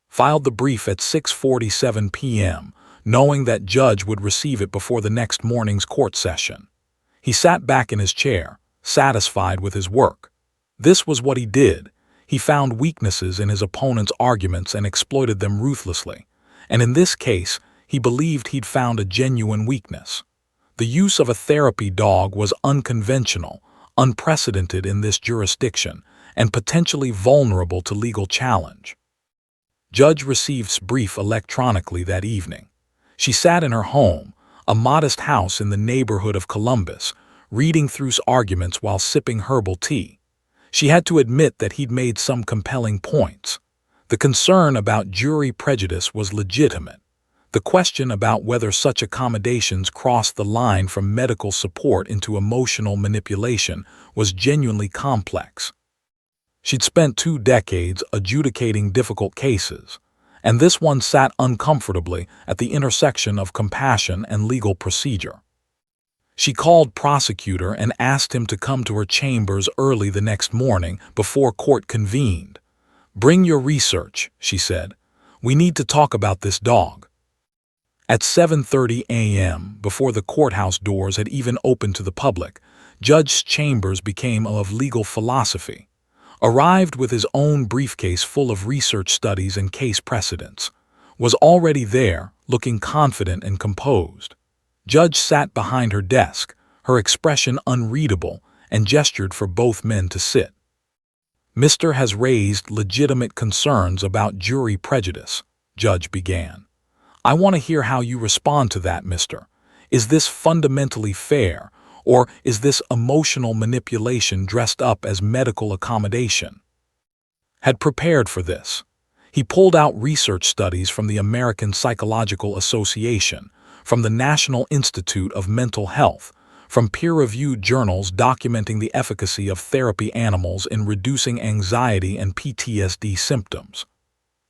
Filed the brief at 6:47 p.m., knowing that Judge would receive it before the next morning's court session. He sat back in his chair, satisfied with his work. This was what he did. He found weaknesses in his opponent's arguments and exploited them ruthlessly. And in this case, he believed he'd found a genuine weakness. The use of a therapy dog was unconventional, unprecedented in this jurisdiction, and potentially vulnerable to legal challenge. Judge received brief electronically that evening. She sat in her home, a modest house in the neighborhood of Columbus, reading through arguments while sipping herbal tea. She had to admit that he'd made some compelling points. The concern about jury prejudice was legitimate. The question about whether such accommodations crossed the line from medical support into emotional manipulation was genuinely complex. She'd spent 2 decades adjudicating difficult cases, and this one sat uncomfortably at the intersection of compassion and legal procedure. She called prosecutor and asked him to come to her chambers early the next morning before court convened. "Bring your research," she said. "We need to talk about this dog." At 7:30 a.m., before the courthouse doors had even opened to the public, Judge Chambers became of legal philosophy. Arrived with his own briefcase full of research studies and case precedents, was already there, looking confident and composed. Judge sat behind her desk, her expression unreadable, and gestured for both men to sit. "Mr. has raised legitimate concerns about jury prejudice," Judge began. "I want to hear how you respond to that, Mr. Is this fundamentally fair, or is this emotional manipulation dressed up as medical accommodation?" Had prepared for this. He pulled out research studies from the American Psychological Association, from the National Institute of Mental Health, from peer-reviewed journals documenting the efficacy of therapy animals in reducing anxiety and PTSD symptoms.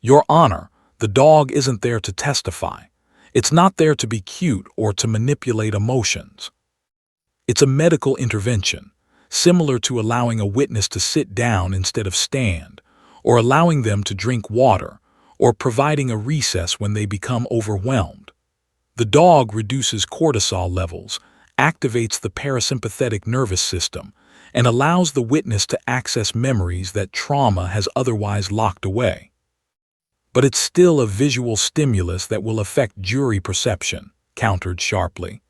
"Your Honor, the dog isn't there to testify. It's not there to be cute or to manipulate emotions. It's a medical intervention, similar to allowing a witness to sit down instead of stand, or allowing them to drink water, or providing a recess when they become overwhelmed. The dog reduces cortisol levels, activates the parasympathetic nervous system, and allows the witness to access memories that trauma has otherwise locked away. But it's still a visual stimulus that will affect jury perception," countered sharply.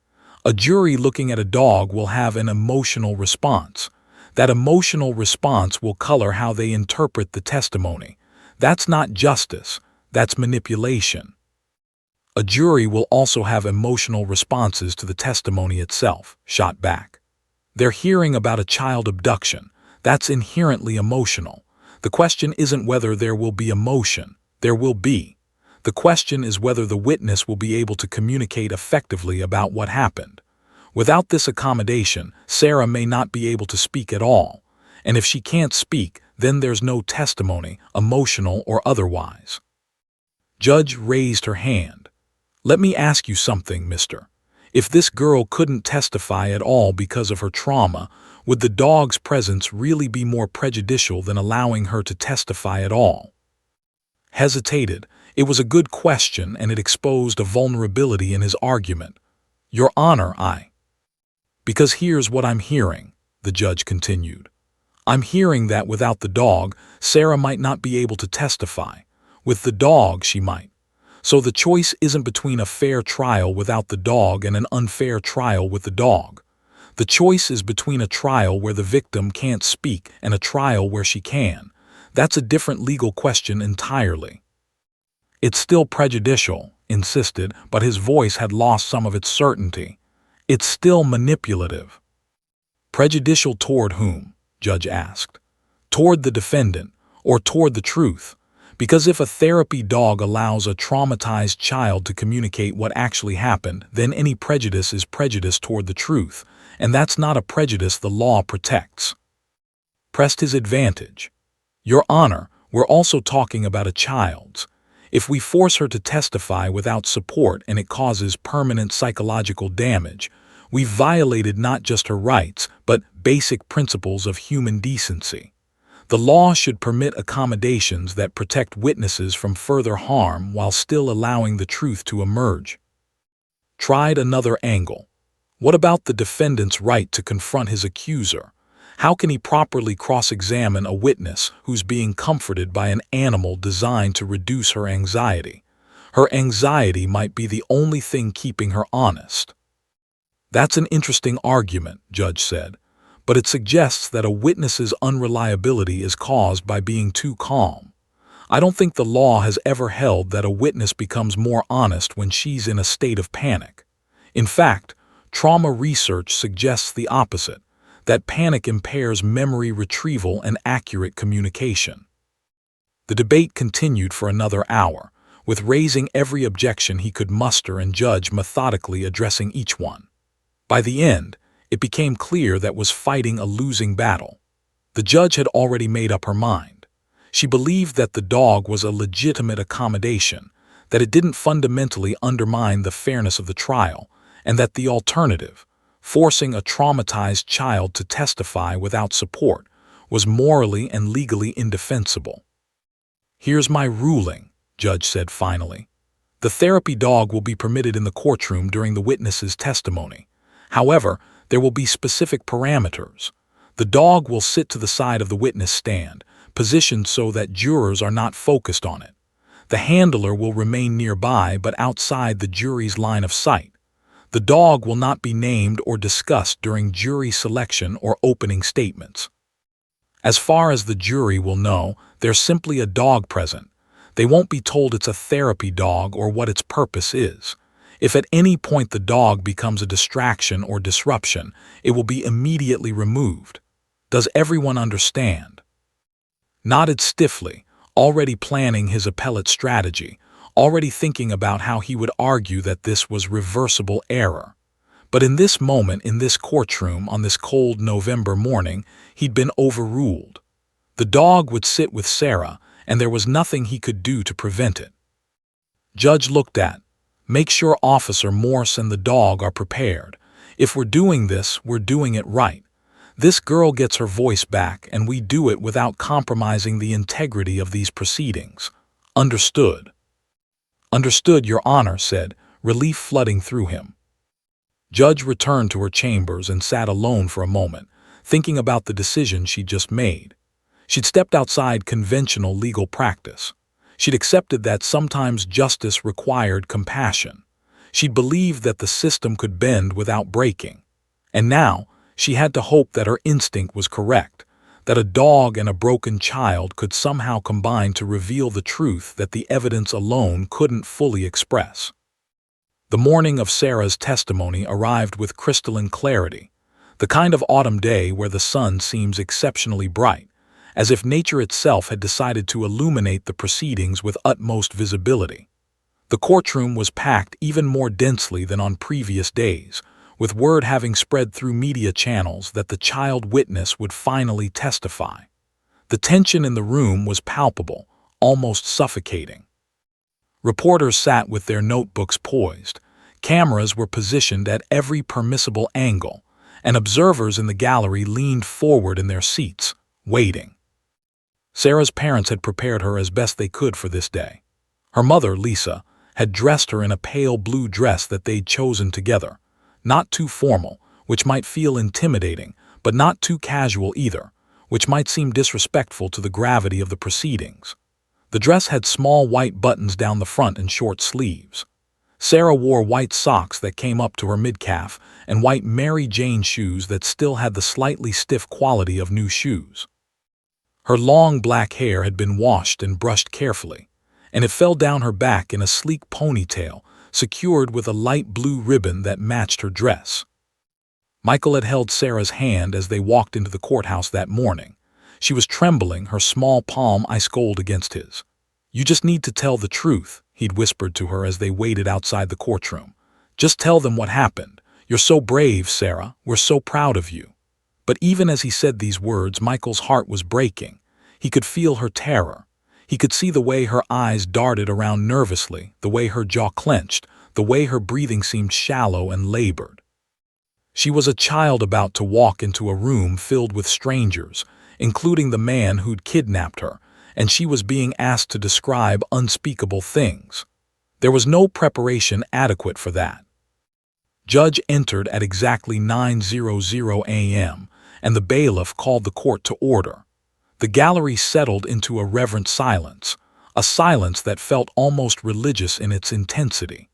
"A jury looking at a dog will have an emotional response. That emotional response will color how they interpret the testimony. That's not justice, that's manipulation." "A jury will also have emotional responses to the testimony itself," shot back. "They're hearing about a child abduction. That's inherently emotional. The question isn't whether there will be emotion. There will be. The question is whether the witness will be able to communicate effectively about what happened. Without this accommodation, Sarah may not be able to speak at all. And if she can't speak, then there's no testimony, emotional or otherwise." Judge raised her hand. "Let me ask you something, mister. If this girl couldn't testify at all because of her trauma, would the dog's presence really be more prejudicial than allowing her to testify at all?" Hesitated. It was a good question, and it exposed a vulnerability in his argument. "Your Honor, Because here's what I'm hearing," the judge continued. "I'm hearing that without the dog, Sarah might not be able to testify. With the dog, she might. So the choice isn't between a fair trial without the dog and an unfair trial with the dog. The choice is between a trial where the victim can't speak and a trial where she can. That's a different legal question entirely. It's still prejudicial, insisted, but his voice had lost some of its certainty. It's still manipulative. Prejudicial toward whom? Judge asked. Toward the defendant, or toward the truth? Because if a therapy dog allows a traumatized child to communicate what actually happened, then any prejudice is prejudice toward the truth, and that's not a prejudice the law protects. Pressed his advantage. Your Honor, we're also talking about a child's. If we force her to testify without support and it causes permanent psychological damage, we've violated not just her rights, but basic principles of human decency. The law should permit accommodations that protect witnesses from further harm while still allowing the truth to emerge. Tried another angle. What about the defendant's right to confront his accuser? How can he properly cross-examine a witness who's being comforted by an animal designed to reduce her anxiety? Her anxiety might be the only thing keeping her honest. That's an interesting argument, Judge said, but it suggests that a witness's unreliability is caused by being too calm. I don't think the law has ever held that a witness becomes more honest when she's in a state of panic. In fact, trauma research suggests the opposite, that panic impairs memory retrieval and accurate communication. The debate continued for another hour, with raising every objection he could muster and Judge methodically addressing each one. By the end, it became clear that was fighting a losing battle. The judge had already made up her mind. She believed that the dog was a legitimate accommodation, that it didn't fundamentally undermine the fairness of the trial, and that the alternative, forcing a traumatized child to testify without support, was morally and legally indefensible. Here's my ruling, Judge said finally. The therapy dog will be permitted in the courtroom during the witness's testimony. However, there will be specific parameters. The dog will sit to the side of the witness stand, positioned so that jurors are not focused on it. The handler will remain nearby but outside the jury's line of sight. The dog will not be named or discussed during jury selection or opening statements. As far as the jury will know, there's simply a dog present. They won't be told it's a therapy dog or what its purpose is. If at any point the dog becomes a distraction or disruption, it will be immediately removed. Does everyone understand? Nodded stiffly, already planning his appellate strategy, already thinking about how he would argue that this was reversible error. But in this moment, in this courtroom, on this cold November morning, he'd been overruled. The dog would sit with Sarah, and there was nothing he could do to prevent it. Judge looked at. Make sure Officer Morse and the dog are prepared. If we're doing this, we're doing it right. This girl gets her voice back, and we do it without compromising the integrity of these proceedings. Understood. Understood, Your Honor said, relief flooding through him. Judge returned to her chambers and sat alone for a moment, thinking about the decision she'd just made. She'd stepped outside conventional legal practice. She'd accepted that sometimes justice required compassion. She'd believed that the system could bend without breaking. And now, she had to hope that her instinct was correct, that a dog and a broken child could somehow combine to reveal the truth that the evidence alone couldn't fully express. The morning of Sarah's testimony arrived with crystalline clarity, the kind of autumn day where the sun seems exceptionally bright, as if nature itself had decided to illuminate the proceedings with utmost visibility. The courtroom was packed even more densely than on previous days, with word having spread through media channels that the child witness would finally testify. The tension in the room was palpable, almost suffocating. Reporters sat with their notebooks poised. Cameras were positioned at every permissible angle, and observers in the gallery leaned forward in their seats, waiting. Sarah's parents had prepared her as best they could for this day. Her mother, Lisa, had dressed her in a pale blue dress that they'd chosen together, not too formal, which might feel intimidating, but not too casual either, which might seem disrespectful to the gravity of the proceedings. The dress had small white buttons down the front and short sleeves. Sarah wore white socks that came up to her midcalf and white Mary Jane shoes that still had the slightly stiff quality of new shoes. Her long black hair had been washed and brushed carefully, and it fell down her back in a sleek ponytail secured with a light blue ribbon that matched her dress. Michael had held Sarah's hand as they walked into the courthouse that morning. She was trembling, her small palm ice cold against his. "You just need to tell the truth," he'd whispered to her as they waited outside the courtroom. "Just tell them what happened. You're so brave, Sarah. We're so proud of you." But even as he said these words, Michael's heart was breaking. He could feel her terror. He could see the way her eyes darted around nervously, the way her jaw clenched, the way her breathing seemed shallow and labored. She was a child about to walk into a room filled with strangers, including the man who'd kidnapped her, and she was being asked to describe unspeakable things. There was no preparation adequate for that. Judge entered at exactly 9:00 a.m., and the bailiff called the court to order. The gallery settled into a reverent silence, a silence that felt almost religious in its intensity.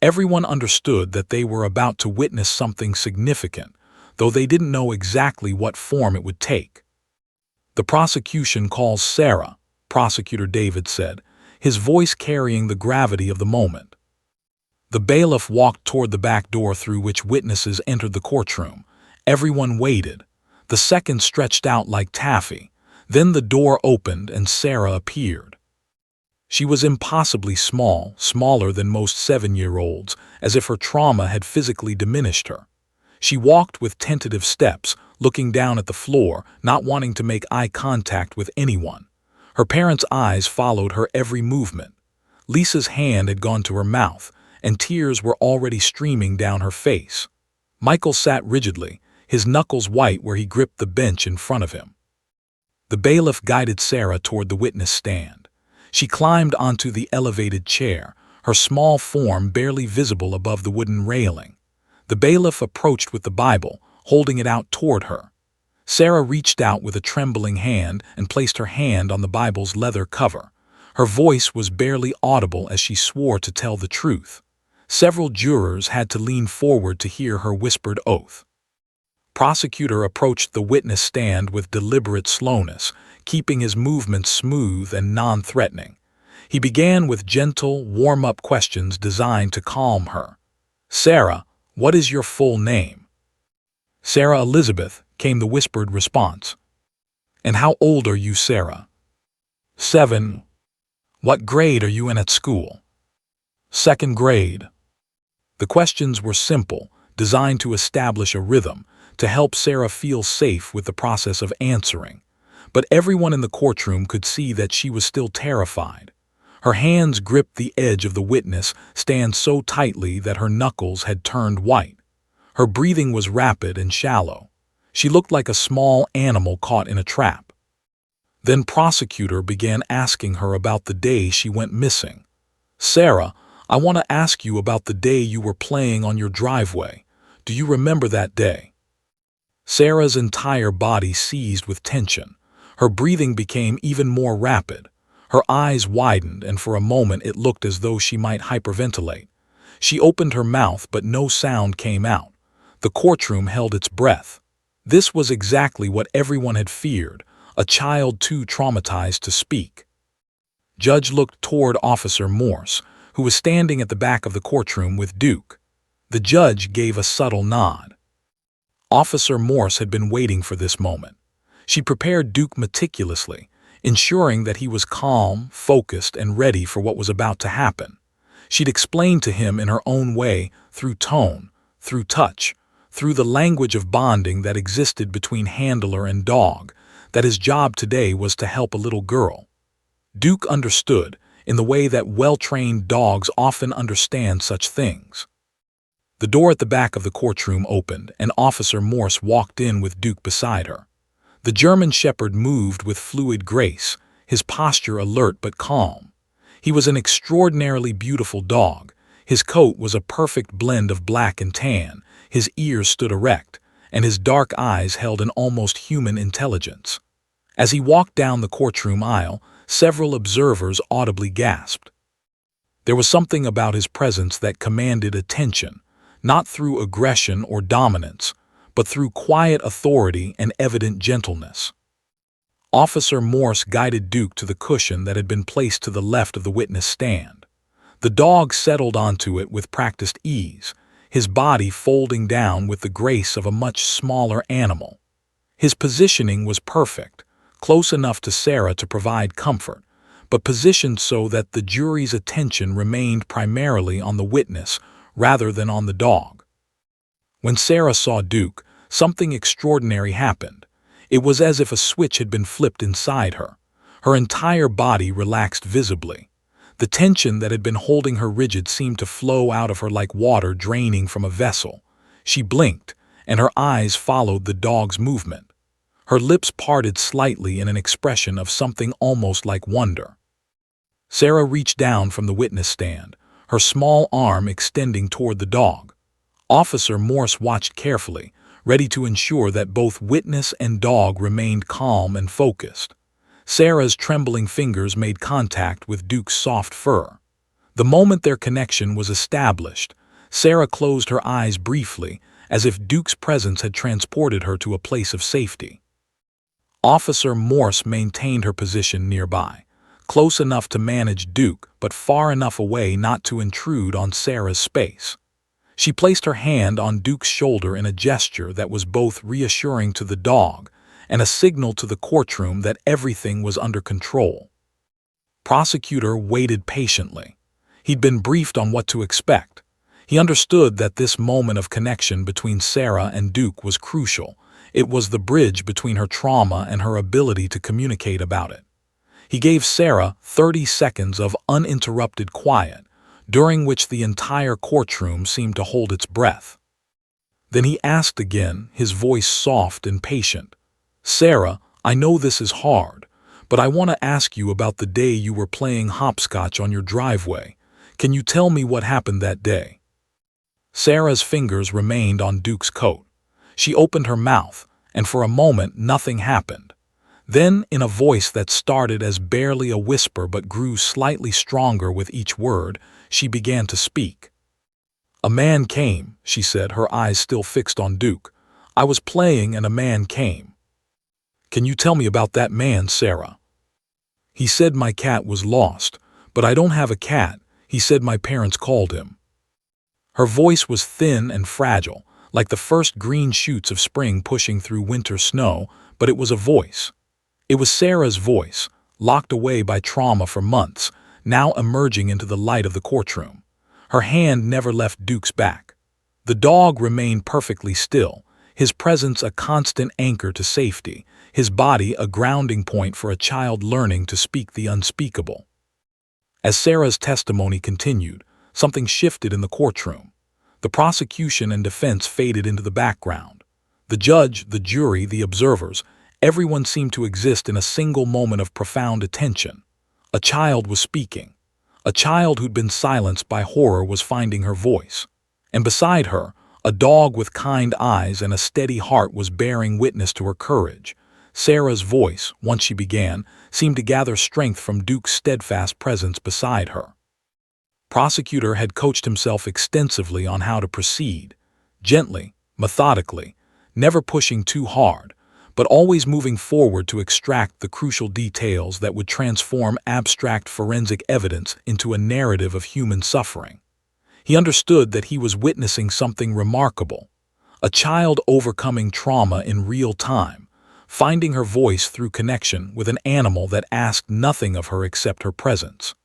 Everyone understood that they were about to witness something significant, though they didn't know exactly what form it would take. "The prosecution calls Sarah," Prosecutor David said, his voice carrying the gravity of the moment. The bailiff walked toward the back door through which witnesses entered the courtroom. Everyone waited. The seconds stretched out like taffy. Then the door opened and Sarah appeared. She was impossibly small, smaller than most 7-year-olds, as if her trauma had physically diminished her. She walked with tentative steps, looking down at the floor, not wanting to make eye contact with anyone. Her parents' eyes followed her every movement. Lisa's hand had gone to her mouth, and tears were already streaming down her face. Michael sat rigidly, his knuckles white where he gripped the bench in front of him. The bailiff guided Sarah toward the witness stand. She climbed onto the elevated chair, her small form barely visible above the wooden railing. The bailiff approached with the Bible, holding it out toward her. Sarah reached out with a trembling hand and placed her hand on the Bible's leather cover. Her voice was barely audible as she swore to tell the truth. Several jurors had to lean forward to hear her whispered oath. Prosecutor approached the witness stand with deliberate slowness, keeping his movements smooth and non-threatening. He began with gentle, warm-up questions designed to calm her. "Sarah, what is your full name?" "Sarah Elizabeth," came the whispered response. "And how old are you, Sarah?" 7. "What grade are you in at school?" "Second grade." The questions were simple, designed to establish a rhythm, to help Sarah feel safe with the process of answering. But everyone in the courtroom could see that she was still terrified. Her hands gripped the edge of the witness stand so tightly that her knuckles had turned white. Her breathing was rapid and shallow. She looked like a small animal caught in a trap. Then prosecutor began asking her about the day she went missing. "Sarah, I want to ask you about the day you were playing on your driveway. Do you remember that day?" Sarah's entire body seized with tension. Her breathing became even more rapid. Her eyes widened, and for a moment it looked as though she might hyperventilate. She opened her mouth, but no sound came out. The courtroom held its breath. This was exactly what everyone had feared, a child too traumatized to speak. Judge looked toward Officer Morse, who was standing at the back of the courtroom with Duke. The judge gave a subtle nod. Officer Morse had been waiting for this moment. She prepared Duke meticulously, ensuring that he was calm, focused, and ready for what was about to happen. She'd explained to him in her own way, through tone, through touch, through the language of bonding that existed between handler and dog, that his job today was to help a little girl. Duke understood, in the way that well-trained dogs often understand such things. The door at the back of the courtroom opened, and Officer Morse walked in with Duke beside her. The German Shepherd moved with fluid grace, his posture alert but calm. He was an extraordinarily beautiful dog. His coat was a perfect blend of black and tan, his ears stood erect, and his dark eyes held an almost human intelligence. As he walked down the courtroom aisle, several observers audibly gasped. There was something about his presence that commanded attention, not through aggression or dominance, but through quiet authority and evident gentleness. Officer Morse guided Duke to the cushion that had been placed to the left of the witness stand. The dog settled onto it with practiced ease, his body folding down with the grace of a much smaller animal. His positioning was perfect, close enough to Sarah to provide comfort, but positioned so that the jury's attention remained primarily on the witness rather than on the dog. When Sarah saw Duke, something extraordinary happened. It was as if a switch had been flipped inside her. Her entire body relaxed visibly. The tension that had been holding her rigid seemed to flow out of her like water draining from a vessel. She blinked, and her eyes followed the dog's movement. Her lips parted slightly in an expression of something almost like wonder. Sarah reached down from the witness stand, her small arm extending toward the dog. Officer Morse watched carefully, ready to ensure that both witness and dog remained calm and focused. Sarah's trembling fingers made contact with Duke's soft fur. The moment their connection was established, Sarah closed her eyes briefly, as if Duke's presence had transported her to a place of safety. Officer Morse maintained her position nearby, close enough to manage Duke but far enough away not to intrude on Sarah's space. She placed her hand on Duke's shoulder in a gesture that was both reassuring to the dog and a signal to the courtroom that everything was under control. Prosecutor waited patiently. He'd been briefed on what to expect. He understood that this moment of connection between Sarah and Duke was crucial. It was the bridge between her trauma and her ability to communicate about it. He gave Sarah 30 seconds of uninterrupted quiet, during which the entire courtroom seemed to hold its breath. Then he asked again, his voice soft and patient. "Sarah, I know this is hard, but I want to ask you about the day you were playing hopscotch on your driveway. Can you tell me what happened that day?" Sarah's fingers remained on Duke's coat. She opened her mouth, and for a moment nothing happened. Then, in a voice that started as barely a whisper but grew slightly stronger with each word, she began to speak. "A man came," she said, her eyes still fixed on Duke. "I was playing and a man came." "Can you tell me about that man, Sarah?" "He said my cat was lost, but I don't have a cat. He said my parents called him." Her voice was thin and fragile, like the first green shoots of spring pushing through winter snow, but it was a voice. It was Sarah's voice, locked away by trauma for months, now emerging into the light of the courtroom. Her hand never left Duke's back. The dog remained perfectly still, his presence a constant anchor to safety, his body a grounding point for a child learning to speak the unspeakable. As Sarah's testimony continued, something shifted in the courtroom. The prosecution and defense faded into the background. The judge, the jury, the observers, everyone seemed to exist in a single moment of profound attention. A child was speaking. A child who'd been silenced by horror was finding her voice. And beside her, a dog with kind eyes and a steady heart was bearing witness to her courage. Sarah's voice, once she began, seemed to gather strength from Duke's steadfast presence beside her. Prosecutor had coached himself extensively on how to proceed, gently, methodically, never pushing too hard, but always moving forward to extract the crucial details that would transform abstract forensic evidence into a narrative of human suffering. He understood that he was witnessing something remarkable, a child overcoming trauma in real time, finding her voice through connection with an animal that asked nothing of her except her presence.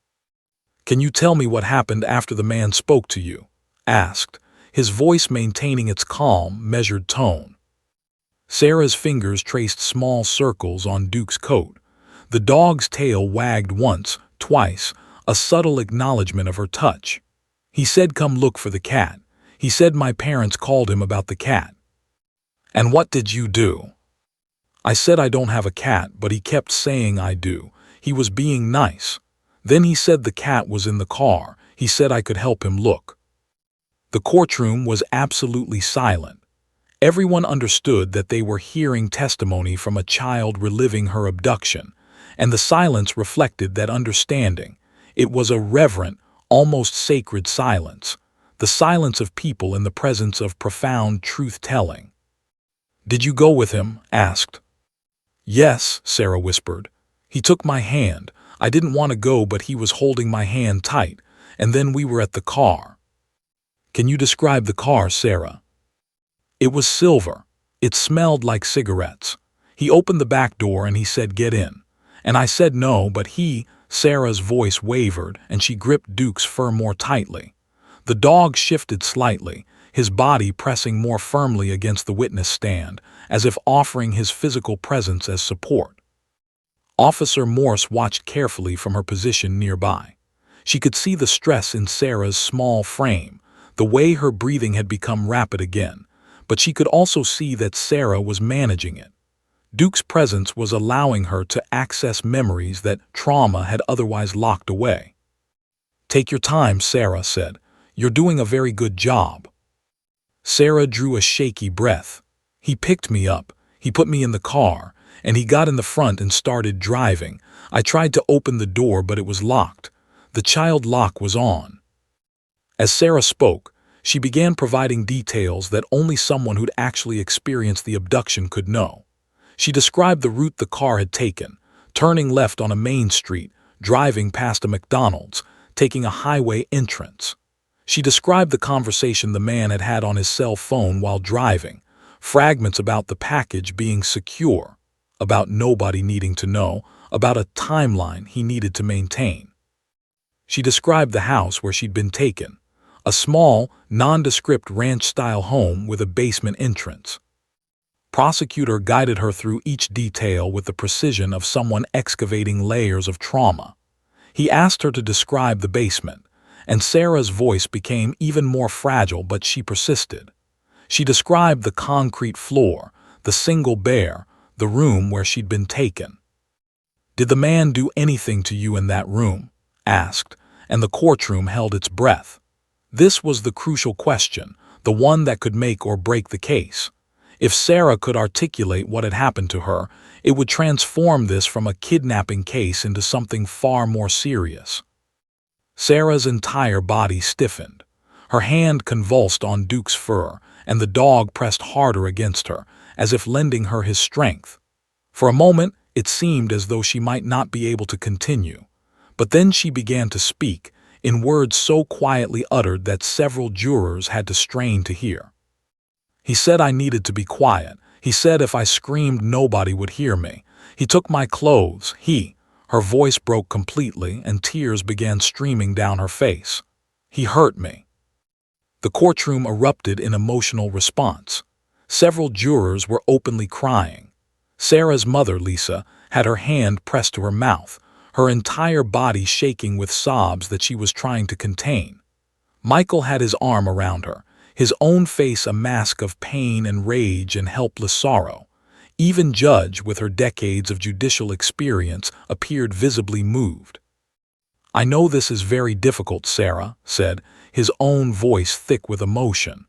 "Can you tell me what happened after the man spoke to you?" asked, his voice maintaining its calm, measured tone. Sarah's fingers traced small circles on Duke's coat. The dog's tail wagged once, twice, a subtle acknowledgement of her touch. "He said come look for the cat. He said my parents called him about the cat." "And what did you do?" "I said I don't have a cat, but he kept saying I do. He was being nice. Then he said the cat was in the car. He said I could help him look." The courtroom was absolutely silent. Everyone understood that they were hearing testimony from a child reliving her abduction, and the silence reflected that understanding. It was a reverent, almost sacred silence, the silence of people in the presence of profound truth-telling. "Did you go with him?" asked. "Yes," Sarah whispered. "He took my hand. I didn't want to go, but he was holding my hand tight, and then we were at the car." "Can you describe the car, Sarah?" "It was silver. It smelled like cigarettes. He opened the back door and he said, 'Get in.' And I said no, but Sarah's voice wavered and she gripped Duke's fur more tightly. The dog shifted slightly, his body pressing more firmly against the witness stand, as if offering his physical presence as support. Officer Morse watched carefully from her position nearby. She could see the stress in Sarah's small frame, the way her breathing had become rapid again, but she could also see that Sarah was managing it. Duke's presence was allowing her to access memories that trauma had otherwise locked away. "Take your time," Sarah said. "You're doing a very good job." Sarah drew a shaky breath. "He picked me up, he put me in the car, and he got in the front and started driving. I tried to open the door, but it was locked. The child lock was on." As Sarah spoke, she began providing details that only someone who'd actually experienced the abduction could know. She described the route the car had taken, turning left on a main street, driving past a McDonald's, taking a highway entrance. She described the conversation the man had had on his cell phone while driving, fragments about the package being secure, about nobody needing to know, about a timeline he needed to maintain. She described the house where she'd been taken, a small, nondescript ranch-style home with a basement entrance. Prosecutor guided her through each detail with the precision of someone excavating layers of trauma. He asked her to describe the basement, and Sarah's voice became even more fragile, but she persisted. She described the concrete floor, the single bed, the room where she'd been taken. "Did the man do anything to you in that room?" asked, and the courtroom held its breath. This was the crucial question, the one that could make or break the case. If Sarah could articulate what had happened to her, it would transform this from a kidnapping case into something far more serious. Sarah's entire body stiffened. Her hand convulsed on Duke's fur, and the dog pressed harder against her, as if lending her his strength. For a moment, it seemed as though she might not be able to continue. But then she began to speak, in words so quietly uttered that several jurors had to strain to hear. "He said I needed to be quiet. He said if I screamed nobody would hear me. He took my clothes. Her voice broke completely and tears began streaming down her face. "He hurt me." The courtroom erupted in emotional response. Several jurors were openly crying. Sarah's mother, Lisa, had her hand pressed to her mouth, her entire body shaking with sobs that she was trying to contain. Michael had his arm around her, his own face a mask of pain and rage and helpless sorrow. Even Judge, with her decades of judicial experience, appeared visibly moved. "I know this is very difficult," Sarah said, his own voice thick with emotion.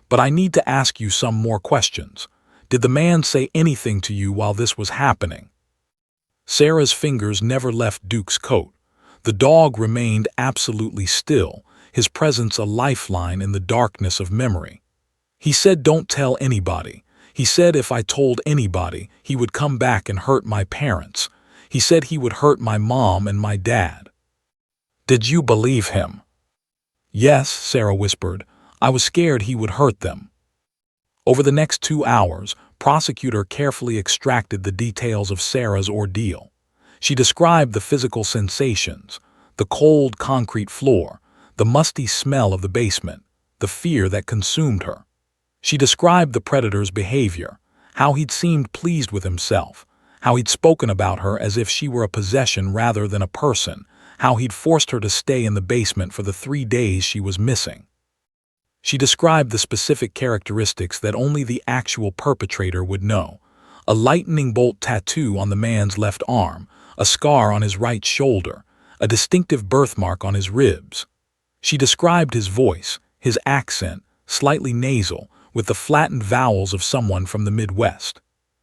"But I need to ask you some more questions. Did the man say anything to you while this was happening?" Sarah's fingers never left Duke's coat. The dog remained absolutely still, his presence a lifeline in the darkness of memory. "He said don't tell anybody. He said if I told anybody, he would come back and hurt my parents. He said he would hurt my mom and my dad." "Did you believe him?" "Yes," Sarah whispered. "I was scared he would hurt them." Over the next 2 hours, prosecutor carefully extracted the details of Sarah's ordeal. She described the physical sensations, the cold concrete floor, the musty smell of the basement, the fear that consumed her. She described the predator's behavior, how he'd seemed pleased with himself, how he'd spoken about her as if she were a possession rather than a person, how he'd forced her to stay in the basement for the 3 days she was missing. She described the specific characteristics that only the actual perpetrator would know: a lightning bolt tattoo on the man's left arm, a scar on his right shoulder, a distinctive birthmark on his ribs. She described his voice, his accent, slightly nasal, with the flattened vowels of someone from the Midwest.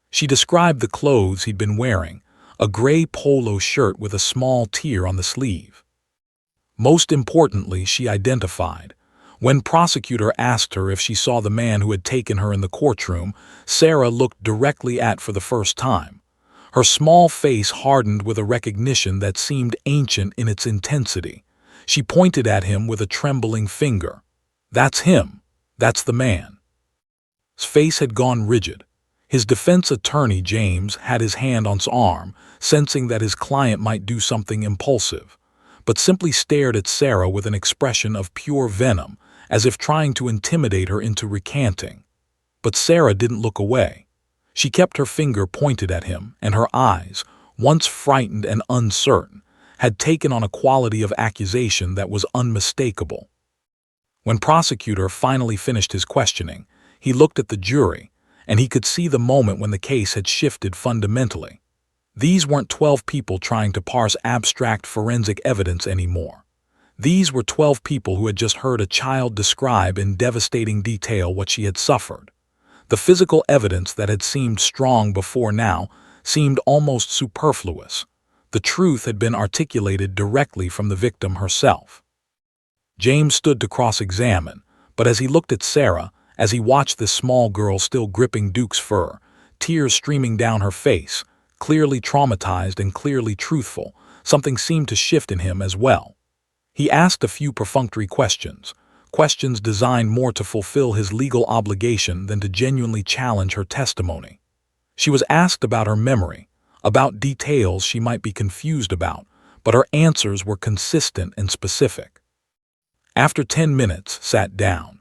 She described the clothes he'd been wearing, a gray polo shirt with a small tear on the sleeve. Most importantly, she identified. When prosecutor asked her if she saw the man who had taken her in the courtroom, Sarah looked directly at for the first time. Her small face hardened with a recognition that seemed ancient in its intensity. She pointed at him with a trembling finger. "That's him. That's the man." His face had gone rigid. His defense attorney, James, had his hand on his arm, sensing that his client might do something impulsive, but simply stared at Sarah with an expression of pure venom, as if trying to intimidate her into recanting. But Sarah didn't look away. She kept her finger pointed at him, and her eyes, once frightened and uncertain, had taken on a quality of accusation that was unmistakable. When prosecutor finally finished his questioning, he looked at the jury, and he could see the moment when the case had shifted fundamentally. These weren't 12 people trying to parse abstract forensic evidence anymore. These were 12 people who had just heard a child describe in devastating detail what she had suffered. The physical evidence that had seemed strong before now seemed almost superfluous. The truth had been articulated directly from the victim herself. James stood to cross-examine, but as he looked at Sarah, as he watched this small girl still gripping Duke's fur, tears streaming down her face, clearly traumatized and clearly truthful, something seemed to shift in him as well. He asked a few perfunctory questions designed more to fulfill his legal obligation than to genuinely challenge her testimony. She was asked about her memory, about details she might be confused about, but her answers were consistent and specific. After 10 minutes, sat down.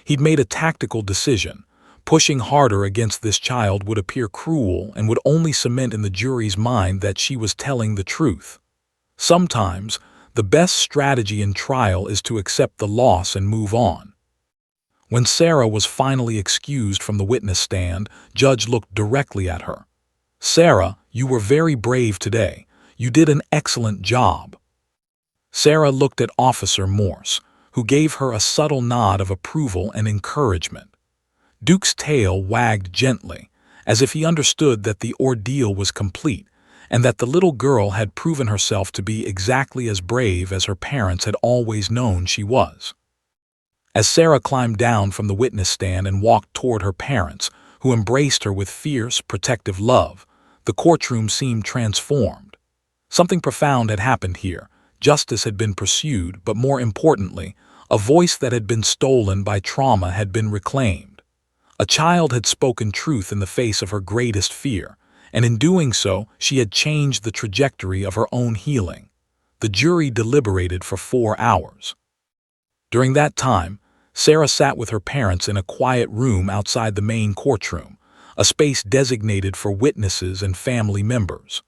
He'd made a tactical decision. Pushing harder against this child would appear cruel and would only cement in the jury's mind that she was telling the truth. Sometimes, the best strategy in trial is to accept the loss and move on. When Sarah was finally excused from the witness stand, Judge looked directly at her. "Sarah, you were very brave today. You did an excellent job." Sarah looked at Officer Morse, who gave her a subtle nod of approval and encouragement. Duke's tail wagged gently, as if he understood that the ordeal was complete, and that the little girl had proven herself to be exactly as brave as her parents had always known she was. As Sarah climbed down from the witness stand and walked toward her parents, who embraced her with fierce, protective love, the courtroom seemed transformed. Something profound had happened here. Justice had been pursued, but more importantly, a voice that had been stolen by trauma had been reclaimed. A child had spoken truth in the face of her greatest fear, and in doing so, she had changed the trajectory of her own healing. The jury deliberated for 4 hours. During that time, Sarah sat with her parents in a quiet room outside the main courtroom, a space designated for witnesses and family members.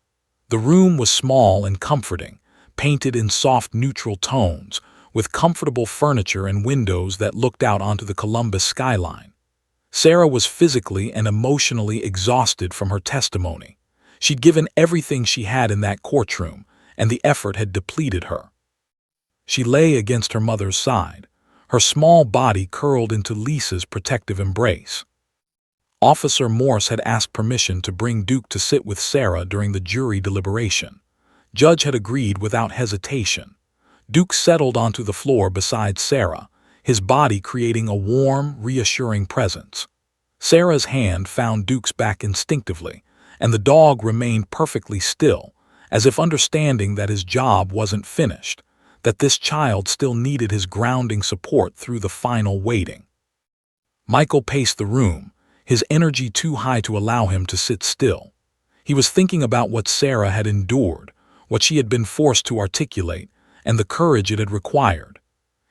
The room was small and comforting, painted in soft neutral tones, with comfortable furniture and windows that looked out onto the Columbus skyline. Sarah was physically and emotionally exhausted from her testimony. She'd given everything she had in that courtroom, and the effort had depleted her. She lay against her mother's side, her small body curled into Lisa's protective embrace. Officer Morse had asked permission to bring Duke to sit with Sarah during the jury deliberation. Judge had agreed without hesitation. Duke settled onto the floor beside Sarah, his body creating a warm, reassuring presence. Sarah's hand found Duke's back instinctively, and the dog remained perfectly still, as if understanding that his job wasn't finished, that this child still needed his grounding support through the final waiting. Michael paced the room, his energy too high to allow him to sit still. He was thinking about what Sarah had endured, what she had been forced to articulate, and the courage it had required.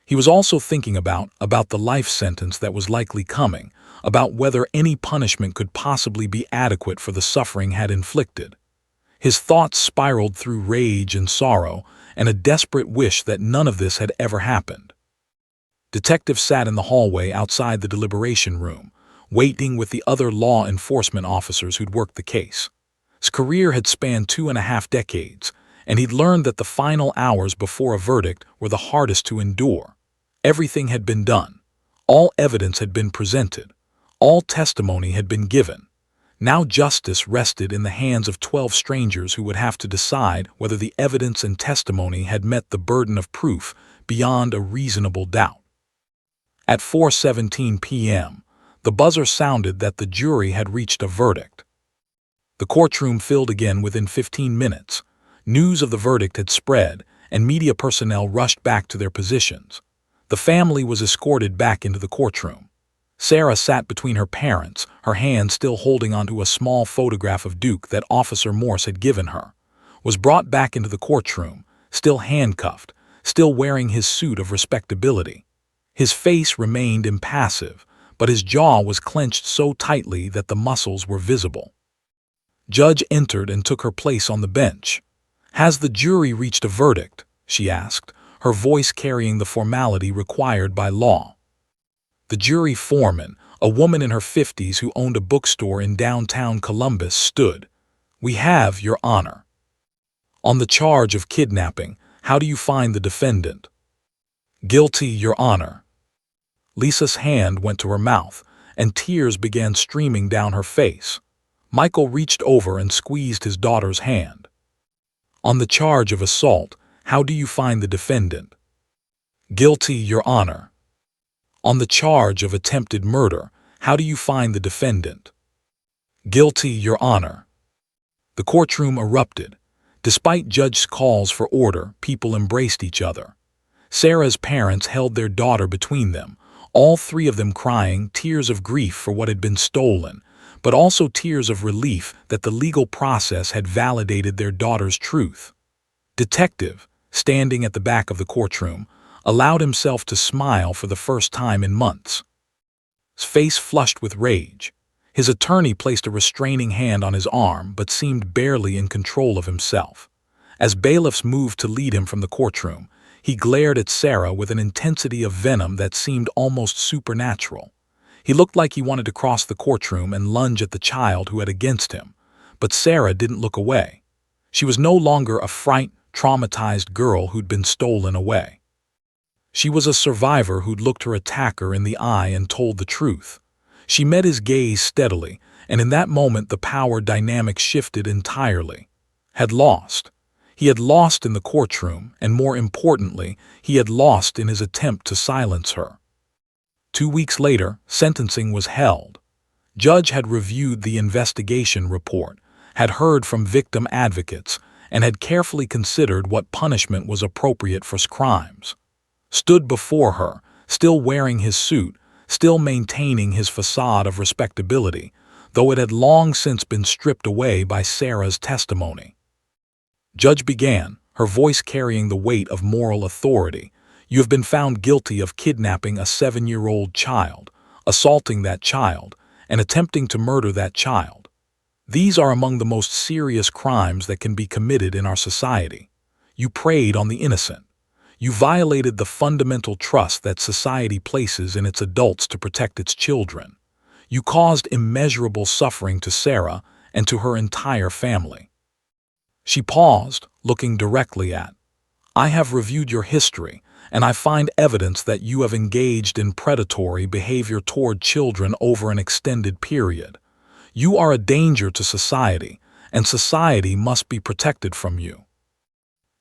He was also thinking about the life sentence that was likely coming, about whether any punishment could possibly be adequate for the suffering had inflicted. His thoughts spiraled through rage and sorrow, and a desperate wish that none of this had ever happened. Detectives sat in the hallway outside the deliberation room, waiting with the other law enforcement officers who'd worked the case. His career had spanned 2.5 decades, and he'd learned that the final hours before a verdict were the hardest to endure. Everything had been done. All evidence had been presented. All testimony had been given. Now justice rested in the hands of 12 strangers who would have to decide whether the evidence and testimony had met the burden of proof beyond a reasonable doubt. At 4:17 p.m., the buzzer sounded that the jury had reached a verdict. The courtroom filled again within 15 minutes. News of the verdict had spread, and media personnel rushed back to their positions. The family was escorted back into the courtroom. Sarah sat between her parents, her hand still holding onto a small photograph of Duke that Officer Morse had given her, was brought back into the courtroom, still handcuffed, still wearing his suit of respectability. His face remained impassive, but his jaw was clenched so tightly that the muscles were visible. Judge entered and took her place on the bench. "Has the jury reached a verdict?" she asked, her voice carrying the formality required by law. The jury foreman, a woman in her 50s who owned a bookstore in downtown Columbus, stood. "We have, Your Honor." "On the charge of kidnapping, how do you find the defendant?" "Guilty, Your Honor." Lisa's hand went to her mouth, and tears began streaming down her face. Michael reached over and squeezed his daughter's hand. "On the charge of assault, how do you find the defendant?" "Guilty, Your Honor." "On the charge of attempted murder, how do you find the defendant?" "Guilty, Your Honor." The courtroom erupted. Despite Judge's calls for order, people embraced each other. Sarah's parents held their daughter between them, all three of them crying tears of grief for what had been stolen, but also tears of relief that the legal process had validated their daughter's truth. Detective, standing at the back of the courtroom, allowed himself to smile for the first time in months. His face flushed with rage. His attorney placed a restraining hand on his arm but seemed barely in control of himself. As bailiffs moved to lead him from the courtroom, he glared at Sarah with an intensity of venom that seemed almost supernatural. He looked like he wanted to cross the courtroom and lunge at the child who had against him, but Sarah didn't look away. She was no longer a frightened, traumatized girl who'd been stolen away. She was a survivor who'd looked her attacker in the eye and told the truth. She met his gaze steadily, and in that moment the power dynamic shifted entirely. Had lost. He had lost in the courtroom, and more importantly, he had lost in his attempt to silence her. 2 weeks later, sentencing was held. Judge had reviewed the investigation report, had heard from victim advocates, and had carefully considered what punishment was appropriate for crimes. Stood before her, still wearing his suit, still maintaining his facade of respectability, though it had long since been stripped away by Sarah's testimony. Judge began, her voice carrying the weight of moral authority. "You have been found guilty of kidnapping a 7-year-old child, assaulting that child, and attempting to murder that child. These are among the most serious crimes that can be committed in our society. You preyed on the innocent. You violated the fundamental trust that society places in its adults to protect its children. You caused immeasurable suffering to Sarah and to her entire family." She paused, looking directly at. "I have reviewed your history, and I find evidence that you have engaged in predatory behavior toward children over an extended period. You are a danger to society, and society must be protected from you."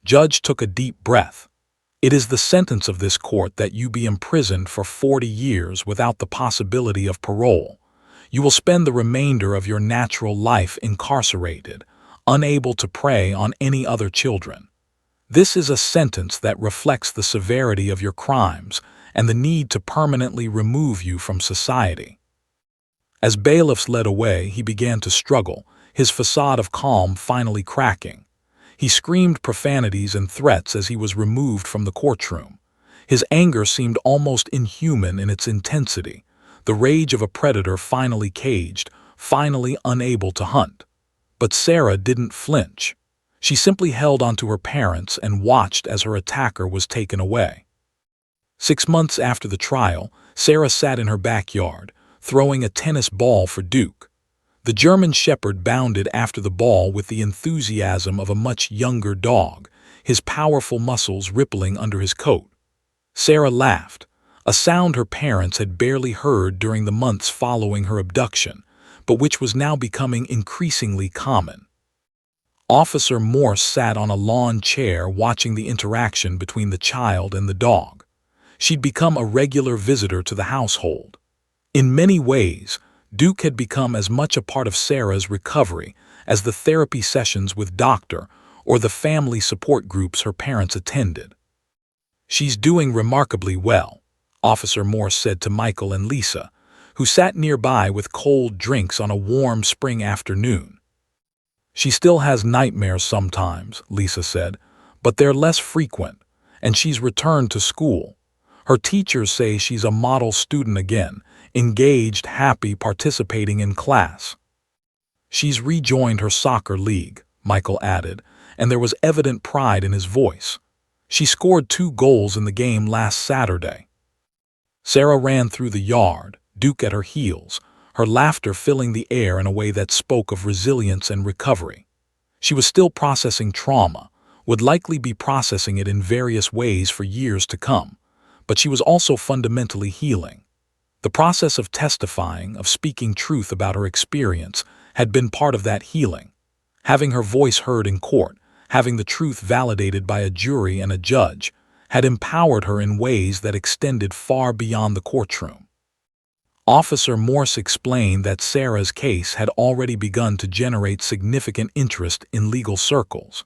Judge took a deep breath. "It is the sentence of this court that you be imprisoned for 40 years without the possibility of parole. You will spend the remainder of your natural life incarcerated, unable to prey on any other children. This is a sentence that reflects the severity of your crimes and the need to permanently remove you from society." As bailiffs led away, he began to struggle, his facade of calm finally cracking. He screamed profanities and threats as he was removed from the courtroom. His anger seemed almost inhuman in its intensity, the rage of a predator finally caged, finally unable to hunt. But Sarah didn't flinch. She simply held onto her parents and watched as her attacker was taken away. 6 months after the trial, Sarah sat in her backyard, throwing a tennis ball for Duke. The German Shepherd bounded after the ball with the enthusiasm of a much younger dog, his powerful muscles rippling under his coat. Sarah laughed, a sound her parents had barely heard during the months following her abduction, but which was now becoming increasingly common. Officer Morse sat on a lawn chair watching the interaction between the child and the dog. She'd become a regular visitor to the household. In many ways, Duke had become as much a part of Sarah's recovery as the therapy sessions with Doctor or the family support groups her parents attended. "She's doing remarkably well," Officer Morse said to Michael and Lisa, who sat nearby with cold drinks on a warm spring afternoon. "She still has nightmares sometimes," Lisa said, "but they're less frequent, and she's returned to school. Her teachers say she's a model student again, engaged, happy, participating in class." "She's rejoined her soccer league," Michael added, and there was evident pride in his voice. "She scored 2 goals in the game last Saturday." Sarah ran through the yard, Duke at her heels, her laughter filling the air in a way that spoke of resilience and recovery. She was still processing trauma, would likely be processing it in various ways for years to come, but she was also fundamentally healing. The process of testifying, of speaking truth about her experience, had been part of that healing. Having her voice heard in court, having the truth validated by a jury and a judge, had empowered her in ways that extended far beyond the courtroom. Officer Morse explained that Sarah's case had already begun to generate significant interest in legal circles.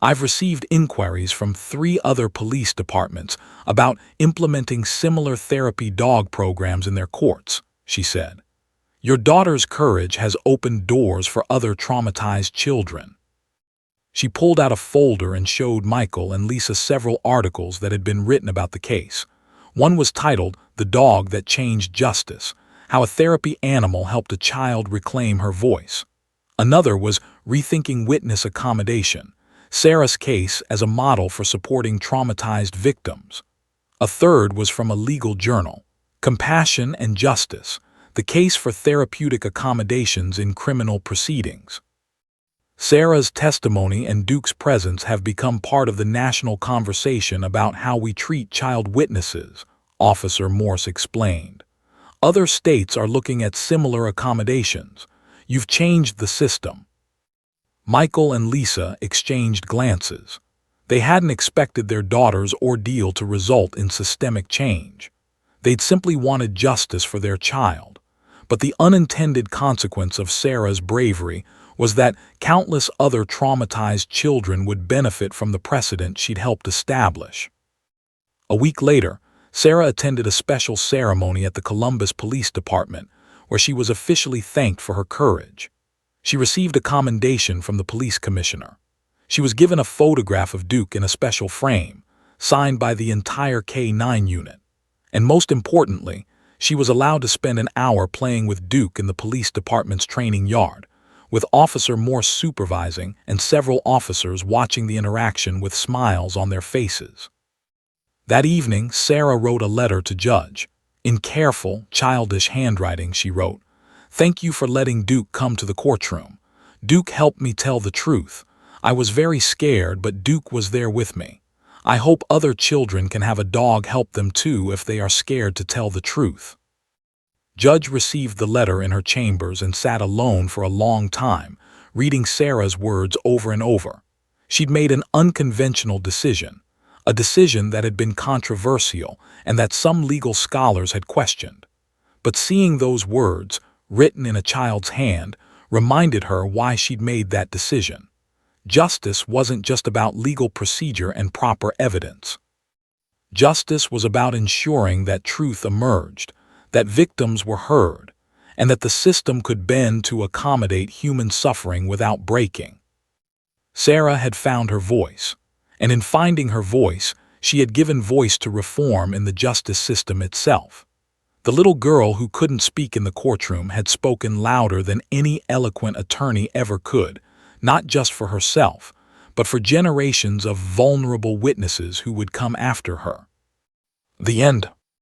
"I've received inquiries from 3 other police departments about implementing similar therapy dog programs in their courts," she said. "Your daughter's courage has opened doors for other traumatized children." She pulled out a folder and showed Michael and Lisa several articles that had been written about the case. One was titled "The Dog That Changed Justice: How a Therapy Animal Helped a Child Reclaim Her Voice." Another was "Rethinking Witness Accommodation: Sarah's Case as a Model for Supporting Traumatized Victims." A third was from a legal journal, "Compassion and Justice: The Case for Therapeutic Accommodations in Criminal Proceedings." Sarah's testimony and Duke's presence have become part of the national conversation about how we treat child witnesses, Officer Morse explained. "Other states are looking at similar accommodations. You've changed the system." Michael and Lisa exchanged glances. They hadn't expected their daughter's ordeal to result in systemic change. They'd simply wanted justice for their child. But the unintended consequence of Sarah's bravery was that countless other traumatized children would benefit from the precedent she'd helped establish. A week later, Sarah attended a special ceremony at the Columbus Police Department, where she was officially thanked for her courage. She received a commendation from the police commissioner. She was given a photograph of Duke in a special frame, signed by the entire K-9 unit. And most importantly, she was allowed to spend an hour playing with Duke in the police department's training yard, with Officer Morse supervising and several officers watching the interaction with smiles on their faces. That evening, Sarah wrote a letter to Judge. In careful, childish handwriting, she wrote, "Thank you for letting Duke come to the courtroom. Duke helped me tell the truth. I was very scared, but Duke was there with me. I hope other children can have a dog help them too if they are scared to tell the truth." Judge received the letter in her chambers and sat alone for a long time, reading Sarah's words over and over. She'd made an unconventional decision, a decision that had been controversial and that some legal scholars had questioned. But seeing those words, written in a child's hand, reminded her why she'd made that decision. Justice wasn't just about legal procedure and proper evidence. Justice was about ensuring that truth emerged, that victims were heard, and that the system could bend to accommodate human suffering without breaking. Sarah had found her voice, and in finding her voice, she had given voice to reform in the justice system itself. The little girl who couldn't speak in the courtroom had spoken louder than any eloquent attorney ever could, not just for herself, but for generations of vulnerable witnesses who would come after her. The end.